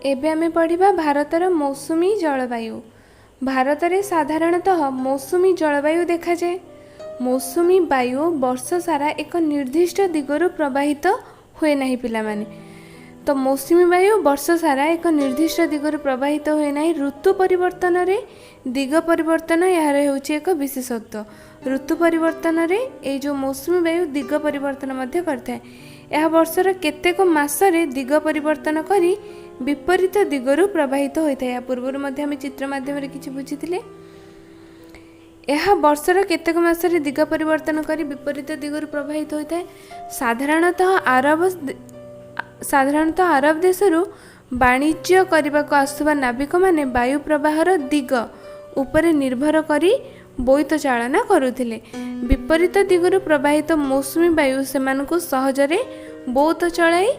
एबे आमे पढ़िबा भारतर मौसुमी जलवायु। भारत रे साधारणतः मौसुमी जलवायु देखा जाए। मौसुमी वायु वर्ष सारा एक निर्दिष्ट दिगरु प्रवाहित हुए नहीं पिला माने। तो मौसुमी वायु वर्ष सारा एक निर्दिष्ट दिगरु प्रवाहित हुए नहीं। ऋतु परिवर्तन रे दिग परिवर्तन यार होची एक विशेषत्व। ऋतु परिवर्तन रे ए जो मौसुमी वायु दिग परिवर्तन मध्य करथाय। यह वर्षर केतेक मासरे दिग परिवर्तन करी विपरीत दिगरु प्रवाहित होइथाय। या पूर्व मध्य हम चित्र माध्यम रे किछि बुझिथिले। यह वर्षर केतेक मासरे दिग परिवर्तन करी विपरीत दिगरु प्रवाहित होइथाय। साधारणतः ସାଧାରଣତଃ ଆରବ ଦେଶରୁ ବାଣିଜ୍ୟ କରିବାକୁ ଆସୁଥିବା ନାବିକମାନେ ବାୟୁ ପ୍ରବାହର ଦିଗ ଉପରେ ନିର୍ଭର କରି ବୋଇତ ଚାଳନା କରୁଥିଲେ। ବିପରୀତ ଦିଗରୁ ପ୍ରବାହିତ ମୌସୁମୀ ବାୟୁ ସେମାନଙ୍କୁ ସହଜରେ ବୋଇତ ଚଳାଇ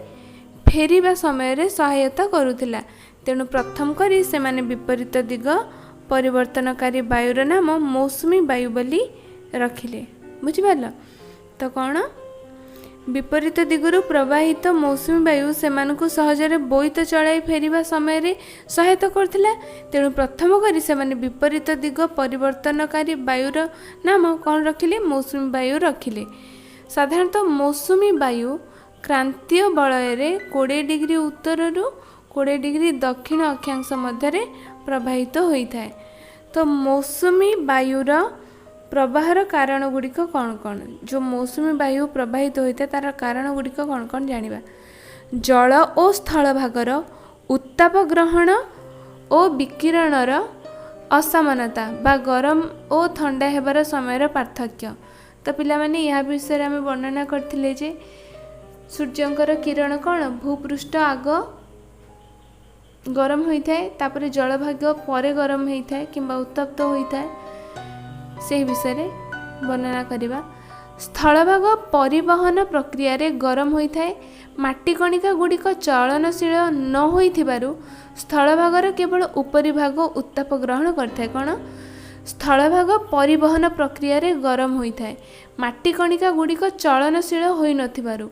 ଫେରିବା ସମୟରେ ସହାୟତା କରୁଥିଲା। ତେଣୁ ପ୍ରଥମ କରି ସେମାନେ ବିପରୀତ ଦିଗ ପରିବର୍ତ୍ତନକାରୀ ବାୟୁର ନାମ ମୌସୁମୀ ବାୟୁ ବୋଲି ରଖିଲେ। ବୁଝିପାରିଲ ତ? କ'ଣ ବିପରୀତ ଦିଗରୁ ପ୍ରବାହିତ ମୌସୁମୀ ବାୟୁ ସେମାନଙ୍କୁ ସହଜରେ ବୋଇତ ଚଳାଇ ଫେରିବା ସମୟରେ ସହାୟତା କରୁଥିଲା। ତେଣୁ ପ୍ରଥମ କରି ସେମାନେ ବିପରୀତ ଦିଗ ପରିବର୍ତ୍ତନକାରୀ ବାୟୁର ନାମ କ'ଣ ରଖିଲେ? ମୌସୁମୀ ବାୟୁ ରଖିଲେ। ସାଧାରଣତଃ ମୌସୁମୀ ବାୟୁ କ୍ରାନ୍ତୀୟ ବଳୟରେ 20 ଡିଗ୍ରୀ ଉତ୍ତରରୁ 20 ଡିଗ୍ରୀ ଦକ୍ଷିଣ ଅକ୍ଷାଂଶ ମଧ୍ୟରେ ପ୍ରବାହିତ ହୋଇଥାଏ। ତ ମୌସୁମୀ ବାୟୁର ପ୍ରବାହର କାରଣ ଗୁଡ଼ିକ କ'ଣ କ'ଣ? ଯେଉଁ ମୌସୁମୀ ବାୟୁ ପ୍ରବାହିତ ହୋଇଥାଏ ତାର କାରଣ ଗୁଡ଼ିକ କ'ଣ କ'ଣ ଜାଣିବା। ଜଳ ଓ ସ୍ଥଳ ଭାଗର ଉତ୍ତାପ ଗ୍ରହଣ ଓ ବିକିରଣର ଅସମାନତା ବା ଗରମ ଓ ଥଣ୍ଡା ହେବାର ସମୟର ପାର୍ଥକ୍ୟ। ତ ପିଲାମାନେ ଏହା ବିଷୟରେ ଆମେ ବର୍ଣ୍ଣନା କରିଥିଲେ ଯେ ସୂର୍ଯ୍ୟଙ୍କର କିରଣ କ'ଣ ଭୂପୃଷ୍ଠ ଆଗ ଗରମ ହୋଇଥାଏ, ତାପରେ ଜଳଭାଗ ପରେ ଗରମ ହୋଇଥାଏ କିମ୍ବା ଉତ୍ତପ୍ତ ହୋଇଥାଏ। ସେହି ବିଷୟରେ ବର୍ଣ୍ଣନା କରିବା। ସ୍ଥଳଭାଗ ପରିବହନ ପ୍ରକ୍ରିୟାରେ ଗରମ ହୋଇଥାଏ। ମାଟି କଣିକା ଗୁଡ଼ିକ ଚଳନଶୀଳ ନ ହୋଇଥିବାରୁ ସ୍ଥଳଭାଗର କେବଳ ଉପରି ଭାଗ ଉତ୍ତାପ ଗ୍ରହଣ କରିଥାଏ। କ'ଣ? ସ୍ଥଳଭାଗ ପରିବହନ ପ୍ରକ୍ରିୟାରେ ଗରମ ହୋଇଥାଏ। ମାଟି କଣିକା ଗୁଡ଼ିକ ଚଳନଶୀଳ ହୋଇନଥିବାରୁ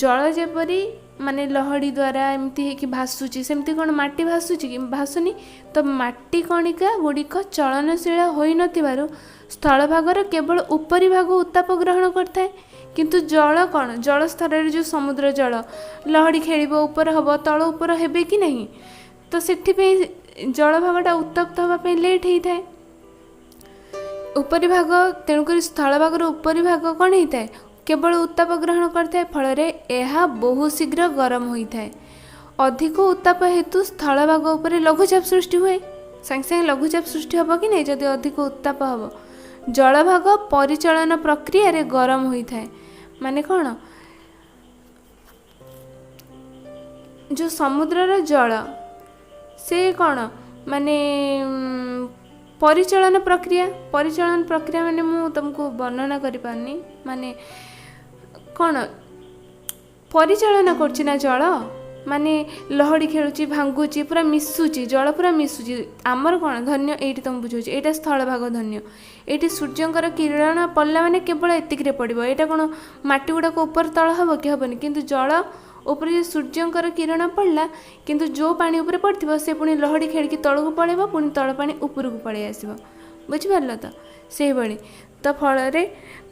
ଜଳ ଯେପରି ମାନେ ଲହଡ଼ି ଦ୍ୱାରା ଏମିତି ହେଇକି ଭାସୁଛି, ସେମିତି କ'ଣ ମାଟି ଭାସୁଛି କି? ଭାସୁନି। ତ ମାଟି କଣିକା ଗୁଡ଼ିକ ଚଳନଶୀଳ ହୋଇନଥିବାରୁ ସ୍ଥଳଭାଗର କେବଳ ଉପରି ଭାଗ ଉତ୍ତାପ ଗ୍ରହଣ କରିଥାଏ। କିନ୍ତୁ ଜଳ କ'ଣ? ଜଳ ସ୍ତରରେ ଯେଉଁ ସମୁଦ୍ର ଜଳ ଲହଡ଼ି ଖେଳିବ, ଉପର ହେବ, ତଳ ଉପର ହେବେ କି ନାହିଁ? ତ ସେଥିପାଇଁ ଜଳଭାଗଟା ଉତ୍ତପ୍ତ ହେବା ପାଇଁ ଲେଟ୍ ହେଇଥାଏ। ଉପରି ଭାଗ ତେଣୁକରି ସ୍ଥଳଭାଗର ଉପରି ଭାଗ କ'ଣ ହେଇଥାଏ? କେବଳ ଉତ୍ତାପ ଗ୍ରହଣ କରିଥାଏ। ଫଳରେ ଏହା ବହୁ ଶୀଘ୍ର ଗରମ ହୋଇଥାଏ। ଅଧିକ ଉତ୍ତାପ ହେତୁ ସ୍ଥଳଭାଗ ଉପରେ ଲଘୁଚାପ ସୃଷ୍ଟି ହୁଏ। ସାଙ୍ଗେ ସାଙ୍ଗେ ଲଘୁଚାପ ସୃଷ୍ଟି ହେବ କି ନାହିଁ ଯଦି ଅଧିକ ଉତ୍ତାପ ହେବ? ଜଳଭାଗ ପରିଚାଳନ ପ୍ରକ୍ରିୟାରେ ଗରମ ହୋଇଥାଏ। ମାନେ କ'ଣ? ଯେଉଁ ସମୁଦ୍ରର ଜଳ ସେ କ'ଣ ମାନେ ପରିଚାଳନ ପ୍ରକ୍ରିୟା ମାନେ ମୁଁ ତୁମକୁ ବର୍ଣ୍ଣନା କରିପାରୁନି। ମାନେ କ'ଣ ପରିଚାଳନା କରୁଛି ନା ଜଳ? ମାନେ ଲହଡ଼ି ଖେଳୁଛି, ଭାଙ୍ଗୁଛି, ପୁରା ମିଶୁଛି, ଜଳ ପୁରା ମିଶୁଛି। ଆମର କ'ଣ ଧନ୍ୟ ଏଇଠି ତୁମକୁ ବୁଝାଉଛି, ଏଇଟା ସ୍ଥଳଭାଗ ଧନ୍ୟ। ଏଇଠି ସୂର୍ଯ୍ୟଙ୍କର କିରଣ ପଡ଼ିଲା ମାନେ କେବଳ ଏତିକିରେ ପଡ଼ିବ। ଏଇଟା କ'ଣ ମାଟି ଗୁଡ଼ାକ ଉପର ତଳ ହେବ କି? ହେବନି। କିନ୍ତୁ ଜଳ ଉପରେ ଯେ ସୂର୍ଯ୍ୟଙ୍କର କିରଣ ପଡ଼ିଲା, କିନ୍ତୁ ଯେଉଁ ପାଣି ଉପରେ ପଡ଼ିଥିବ ସେ ପୁଣି ଲହଡ଼ି ଖେଳିକି ତଳକୁ ପଳାଇବ, ପୁଣି ତଳ ପାଣି ଉପରକୁ ପଳାଇ ଆସିବ। ବୁଝିପାରିଲ ତ? ସେଇଭଳି ତ ଫଳରେ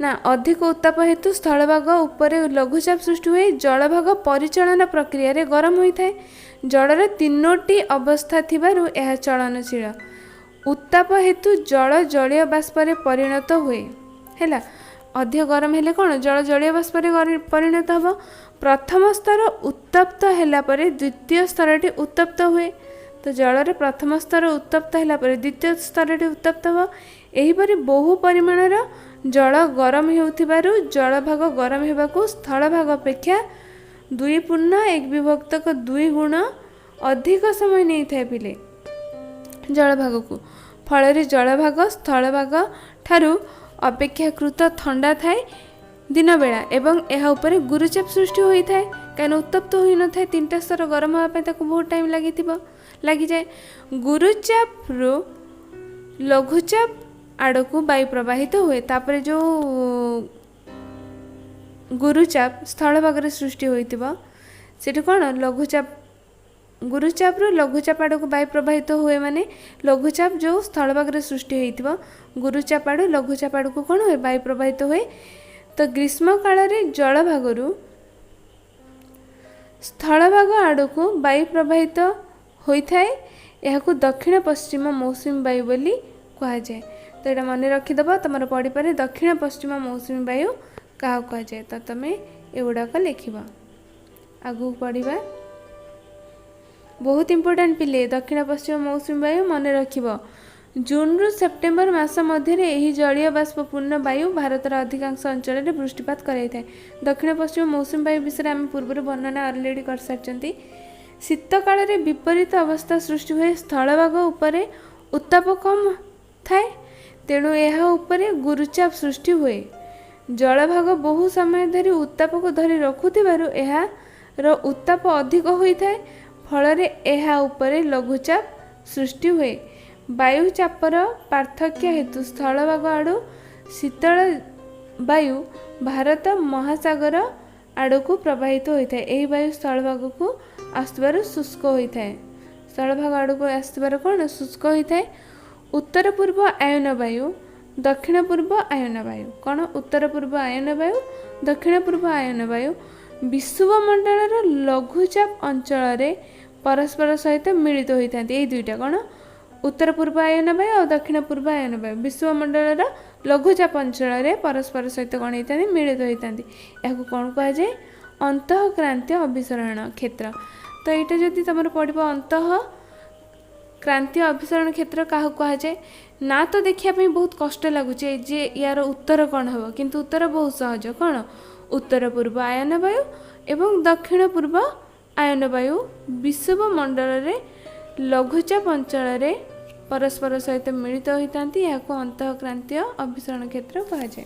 ନା ଅଧିକ ଉତ୍ତାପ ହେତୁ ସ୍ଥଳଭାଗ ଉପରେ ଲଘୁଚାପ ସୃଷ୍ଟି ହୁଏ। ଜଳଭାଗ ପରିଚାଳନା ପ୍ରକ୍ରିୟାରେ ଗରମ ହୋଇଥାଏ। ଜଳର 3ଟି ଅବସ୍ଥା ଥିବାରୁ ଏହା ଚଳନଶୀଳ। ଉତ୍ତାପ ହେତୁ ଜଳ ଜଳୀୟ ବାଷ୍ପରେ ପରିଣତ ହୁଏ। ହେଲା, ଅଧିକ ଗରମ ହେଲେ କ'ଣ ଜଳ ଜଳୀୟ ବାଷ୍ପରେ ପରିଣତ ହେବ। ପ୍ରଥମ ସ୍ତର ଉତ୍ତପ୍ତ ହେଲା ପରେ ଦ୍ୱିତୀୟ ସ୍ତରଟି ଉତ୍ତପ୍ତ ହୁଏ। ତ ଜଳରେ ପ୍ରଥମ ସ୍ତର ଉତ୍ତପ୍ତ ହେଲା ପରେ ଦ୍ୱିତୀୟ ସ୍ତରଟି ଉତ୍ତପ୍ତ ହେବ। ଏହିପରି ବହୁ ପରିମାଣର ଜଳ ଗରମ ହେଉଥିବାରୁ ଜଳଭାଗ ଗରମ ହେବାକୁ ସ୍ଥଳଭାଗ ଅପେକ୍ଷା 2 ଗୁଣ ଅଧିକ ସମୟ ନେଇଥାଏ ପିଲେ ଜଳଭାଗକୁ। ଫଳରେ ଜଳଭାଗ ସ୍ଥଳଭାଗ ଠାରୁ ଅପେକ୍ଷାକୃତ ଥଣ୍ଡା ଥାଏ ଦିନବେଳା ଏବଂ ଏହା ଉପରେ ଗୁରୁଚାପ ସୃଷ୍ଟି ହୋଇଥାଏ। କାହିଁକିନା ଉତ୍ତପ୍ତ ହୋଇନଥାଏ, 3ଟା ସ୍ତର ଗରମ ହେବା ପାଇଁ ତାକୁ ବହୁତ ଟାଇମ୍ ଲାଗିଯାଏ। ଗୁରୁଚାପରୁ ଲଘୁଚାପ ଆଡ଼କୁ ବାୟୁ ପ୍ରବାହିତ ହୁଏ। ତାପରେ ଯେଉଁ ଗୁରୁଚାପ ସ୍ଥଳଭାଗରେ ସୃଷ୍ଟି ହୋଇଥିବ ସେଠି କ'ଣ ଗୁରୁଚାପରୁ ଲଘୁଚାପ ଆଡ଼କୁ ବାୟୁ ପ୍ରବାହିତ ହୁଏ। ମାନେ ଲଘୁଚାପ ଯେଉଁ ସ୍ଥଳଭାଗରେ ସୃଷ୍ଟି ହୋଇଥିବ, ଗୁରୁଚାପ ଆଡ଼ୁ ଲଘୁଚାପ ଆଡ଼କୁ କ'ଣ ହୁଏ? ବାୟୁ ପ୍ରବାହିତ ହୁଏ। ତ ଗ୍ରୀଷ୍ମ କାଳରେ ଜଳଭାଗରୁ ସ୍ଥଳଭାଗ ଆଡ଼କୁ ବାୟୁ ପ୍ରବାହିତ ହୋଇଥାଏ। ଏହାକୁ ଦକ୍ଷିଣ ପଶ୍ଚିମ ମୌସୁମୀ ବାୟୁ ବୋଲି କୁହାଯାଏ। ତ ଏଇଟା ମନେ ରଖିଦେବ, ତୁମର ପଢ଼ିପାରେ ଦକ୍ଷିଣ ପଶ୍ଚିମ ମୌସୁମୀ ବାୟୁ କାହାକୁ କୁହାଯାଏ। ତ ତୁମେ ଏଗୁଡ଼ାକ ଲେଖିବ। ଆଗକୁ ପଢ଼ିବା। ବହୁତ ଇମ୍ପୋର୍ଟାଣ୍ଟ ପିଲେ, ଦକ୍ଷିଣ ପଶ୍ଚିମ ମୌସୁମୀ ବାୟୁ ମନେ ରଖିବ। जून रु सेप्टेम्बर मास मध्य यही जलीय बाष्पूर्ण वायु भारतर अधिकांश अंचल में वृष्टिपात कराई। दक्षिण पश्चिम मौसुमी वायु विषय आम पूर्व वर्णना अलरेडी कर सारी। शीत काल में विपरीत अवस्था सृष्टि हुए, स्थलभाग उपरे उत्ताप कम थाए, तेणु यह उपरे गुरुचाप सृष्टि हुए। जलभाग बहु समय धरी उत्ताप को धरी रखुथिबारु एहार उत्ताप अधिक होइथाए, फलरे एहा उपरे लघुचाप सृष्टि हुए। वायुचापर पार्थक्य हेतु स्थलभाग आड़ू शीतल वायु भारत महासागर आड़क प्रवाहित होता है। यही वायु स्थलभाग को आसबार शुष्क होता है। स्थलभाग आड़क आसबार कौन शुष्क होता है। उत्तर पूर्व आयन वायु, दक्षिण पूर्व आयन वायु। कौन उत्तर पूर्व आयन वायु, दक्षिण पूर्व आयन वायु विषुवमंडल लघुचाप अंचल परस्पर सहित मिलित होता है। यही दुईटा कौन उत्तर पूर्व आयन वायु और दक्षिण पूर्व आयन वायु विश्वमंडल लघुचाप अंचल परस्पर सहित कौन होता है मिलित होता है। यह कौन कह जाए अंतःक्रांतीय अभिसरण क्षेत्र। तो यहाँ जदि तुम पढ़ अंतः क्रांतीय अभिसरण क्षेत्र क्या कह जाए ना, तो देखापी बहुत कष्ट लगुच जे यार उत्तर कौन हम, किंतु उत्तर बहुत सहज। कौन उत्तर पूर्व आयन वायु एवं दक्षिण पूर्व आयन वायु विषुवमंडल लघुचाप अंचल परस्पर सहित मिलित होता है। अंतःक्रांतीय अभिसरण क्षेत्र कह जाए।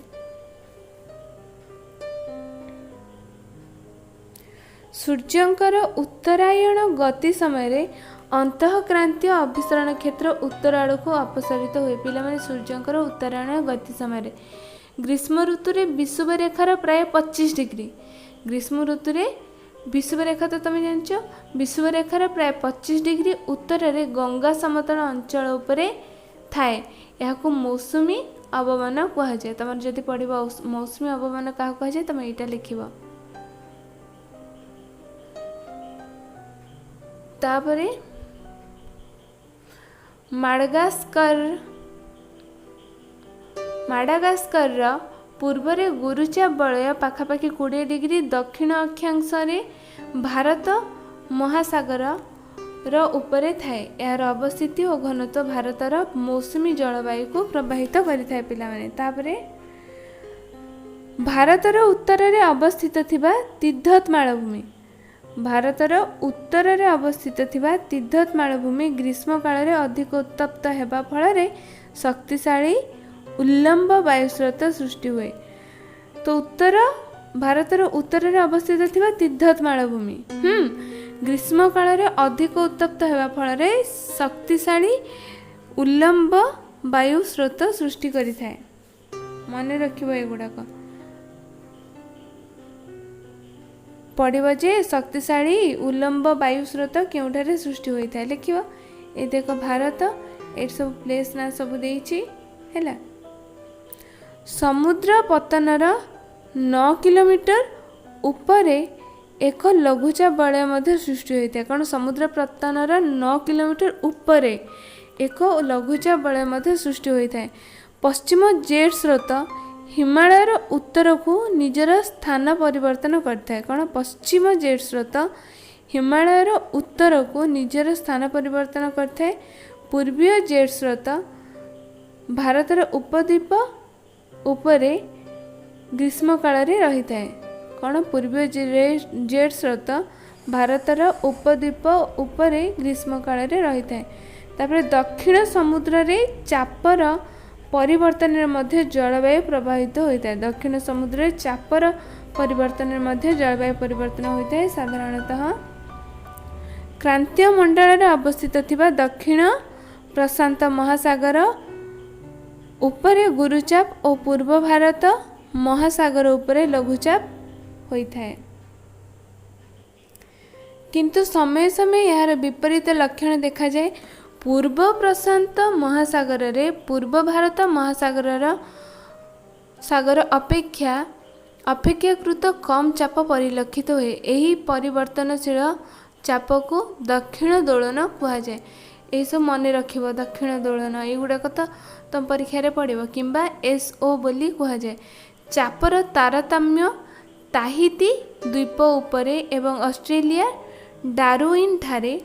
सूर्यंकर उत्तरायण गति समय अंतःक्रांतीय अभिसरण क्षेत्र उत्तर आड़ को अपसरित हुए। पिला सूर्यंकर उत्तरायण गति समय ग्रीष्म ऋतु विषुवरेखार प्राय 25 डिग्री। ग्रीष्म ऋतु विषुवरेखा तो तुम जानच, विषुवरेखार प्राय 25 डिग्री उत्तर में गंगा समतल अंचल उपरे थाए। यह मौसुमी अवमान कह जाए। तुम जदि पढ़ मौसुमी अवमान क्या कह जाए तुम यहाँ लिख। तापरे माडागास्कर पूर्वरे गुरुचाप बलय पाखापाखि 20 डिग्री दक्षिण अक्षांश भारत महासागर उपरे थाए। यार अवस्थिति और घनत्व भारतर मौसुमी जलवायु को प्रभावित करिथाए। पिलामाने तापरे भारतर उत्तर में अवस्थित थिबा तिब्बत मालभूमि, भारतर उत्तर में अवस्थित थिबा तिब्बत मालभूमि ग्रीष्म काल में अधिक उत्तप्त हेबा फल शक्तिशाली उल्लंब वायुस्रोत सृष्टि हुए। तो उत्तर भारतर उत्तर में अवस्थित थिबा तिब्बत मालभूमि ग्रीष्म काल में अधिक उत्तप्त हेबा फल शक्तिशाली उल्लंब वायुस्रोत सृष्टि करिथाए। मन रखिबो एगुड़ाक पढ़िब जे शक्तिशाली उल्लंब वायुस्रोत केउठारे सृष्टि होता है। लिखिब ए देख भारत ए सब प्लेस ना सब देइछि हैला। समुद्र पतनर 9 किलोमीटर उपरे एक लघुचाप बलय मध्य सृष्टि होता है। कौन समुद्र पतनर 9 किलोमीटर उपरे एक लघुचाप बलय मध्य सृष्टि होता है। पश्चिम जेट स्रोत हिमालयर उत्तर को निजर स्थान परिवर्तन करता है। कौन पश्चिम जेट स्रोत हिमालयर उत्तर को निजर स्थान परिवर्तन करता है। पूर्वीय जेट स्रोत भारतर उपद्वीप उपरे ग्रीष्म काल रही है। कौन पूर्वीय जेट स्रोत भारतर उपद्वीप उपरे ग्रीष्म काल रही है। तापर दक्षिण समुद्र रे चापर परिवर्तन मध्य जलवायु प्रभावित होता है। दक्षिण समुद्र चापर परिवर्तन मध्य जलवायु परिवर्तन होता है। साधारणतः क्रांतीय मंडल में अवस्थित थिबा दक्षिण प्रशांत महासागर उपरे गुरुचाप और पूर्व भारत महासागर उपरे लघुचाप होता है। किंतु समय समय यार विपरीत लक्षण देखा जाए। पूर्व प्रशांत महासागर रे पूर्व भारत महासागर सागर अपेक्षाकृत कम चाप परिलक्षित हुए। यही परिवर्तनशील चाप को दक्षिण दोलन कह जाए। यही सब मन रख दक्षिण दोलन युड़ाक तो तुम परीक्षा पढ़ो कि SO बोली कह जाए। चापर तारतम्य ताहिती द्वीप उपरे एवं ऑस्ट्रेलिया डार्विन ठारे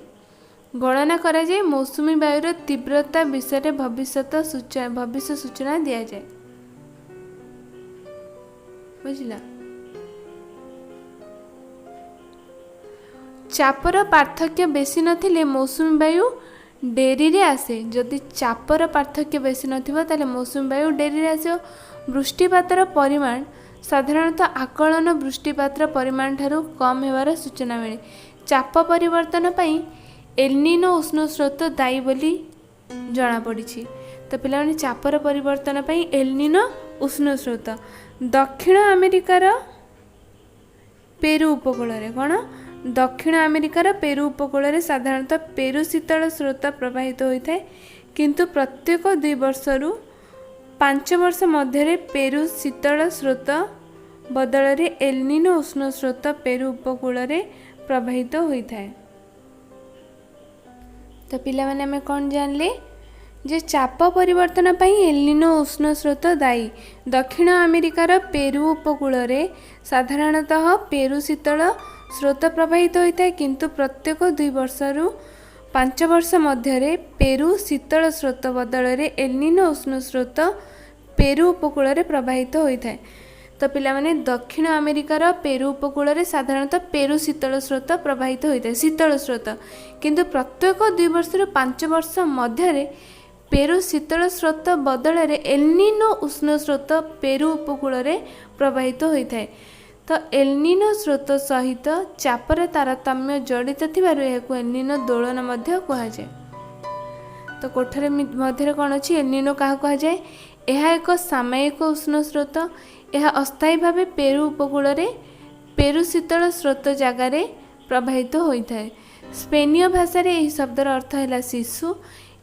गणना कराଯାए मौसुमी वायुर तीव्रता विषय भविष्य सूचना दिया जाए। बुझला। चापर पार्थक्य बेसी नथिले मौसुमी वायु डेरी रे आसे। जदि चापर पार्थक्य बेसी नथिबो ताले मौसुमी वायु डेरी रे आसे। वृष्टिपातर परिमाण साधारणतः आकलन वृष्टिपातर परिमाण ठारू कम हेबार सूचना मिले। चाप परिवर्तन पई एलनिनो उष्ण स्रोत दायी बोली जना पड़ी। तो पिलाने चापर परिवर्तन पई एलनिनो उष्ण स्रोत। दक्षिण अमेरिकार पेरू उपकूल कौन दक्षिण अमेरिकार पेरू उपकूल साधारणतः पेरू शीतल स्रोत प्रवाहित होता है, किंतु प्रत्येक 2 वर्षरु 5 वर्ष मध्य पेरू शीतल स्रोत बदल एलनिनो उष्ण स्रोत पेरू उपकूल प्रवाहित होता है। तो पिला माने हमें कौन जानले जे चाप परिवर्तन पई एलनिनो उष्ण स्रोत दायी। दक्षिण अमेरिकार पेरू उपकूल साधारणतः पेरू शीतल स्रोत प्रवाहित होता है, किंतु प्रत्येक 2 वर्षरु 5 वर्ष मध्य पेरू शीतल स्रोत बदल एलनिनो उष्ण स्रोत पेरू उपकूल प्रवाहित होता है। तो पिला माने दक्षिण अमेरिकार पेरू उपकूल साधारणतः पेरू शीतल स्रोत प्रवाहित होता है, शीतल स्रोत, किंतु प्रत्येक 2 वर्षरु 5 वर्ष मध्य पेरू शीतल स्रोत बदल एलनिनो उष्ण स्रोत पेरू उपकूल प्रवाहित होता है। तो एलनिनो स्रोत सहित चापर तारतम्य जड़ित थिबारु एहाकु एलनिनो दोलन मध्य कहा जाए। तो कोठरे मध्य कौन अच्छी एलनिनो क्या कहा जाए? यह एक सामयिक उष्ण स्रोत। यह अस्थायी भाव पेरू उपकूल पेरू शीतल स्रोत जगार प्रवाहित होता है। स्पेनीय भाषा रे यह शब्दर अर्थ है शिशु।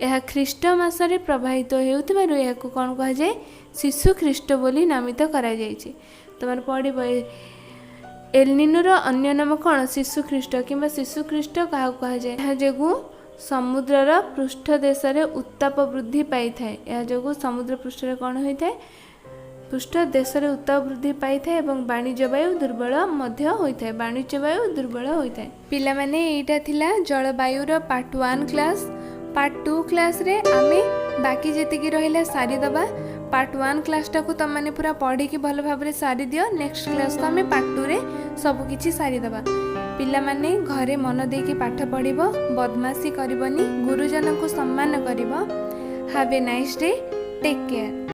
यह ख्रीष्ट मासरे प्रवाहित होउथिबारु एहाकु कौन कहा जाए? शिशु ख्रीष्ट बोली नामित करा जायछि। तुम पढ़ब एलनिनोर अन्य नाम कौन? शिशु ख्रीष्ट किंबा शिशु ख्रीष्ट क्या कहा जाए? यह जो समुद्रर पृष्ठ देश में उत्ताप वृद्धि पाई थाए। यह जो समुद्र पृष्ठ कौन होता है? पृष्ठ देश में उत्ताप वृद्धि पाई थाए एवं वाणिज्य वायु दुर्बल मध्य होता है। वाणिज्य वायु दुर्बल होता है। पिला माने एटा थिला जलवायुर पार्ट 1 क्लास। पार्ट 2 क्लास रे आमे बाकी जेतिकी रहिला सारी दबा। पार्ट 1 क्लास टाकू तुम मैंने पूरा पढ़ी की भल भाव सारी दियो। नेक्स्ट क्लास को आमे पार्ट 2 रे सब किछि सारी दबा। पिला माने घरे मन देकी पाठ पढ़िबो, बदमाशी करबनी, गुरुजन को सम्मान करिबो। Have a nice day, take care.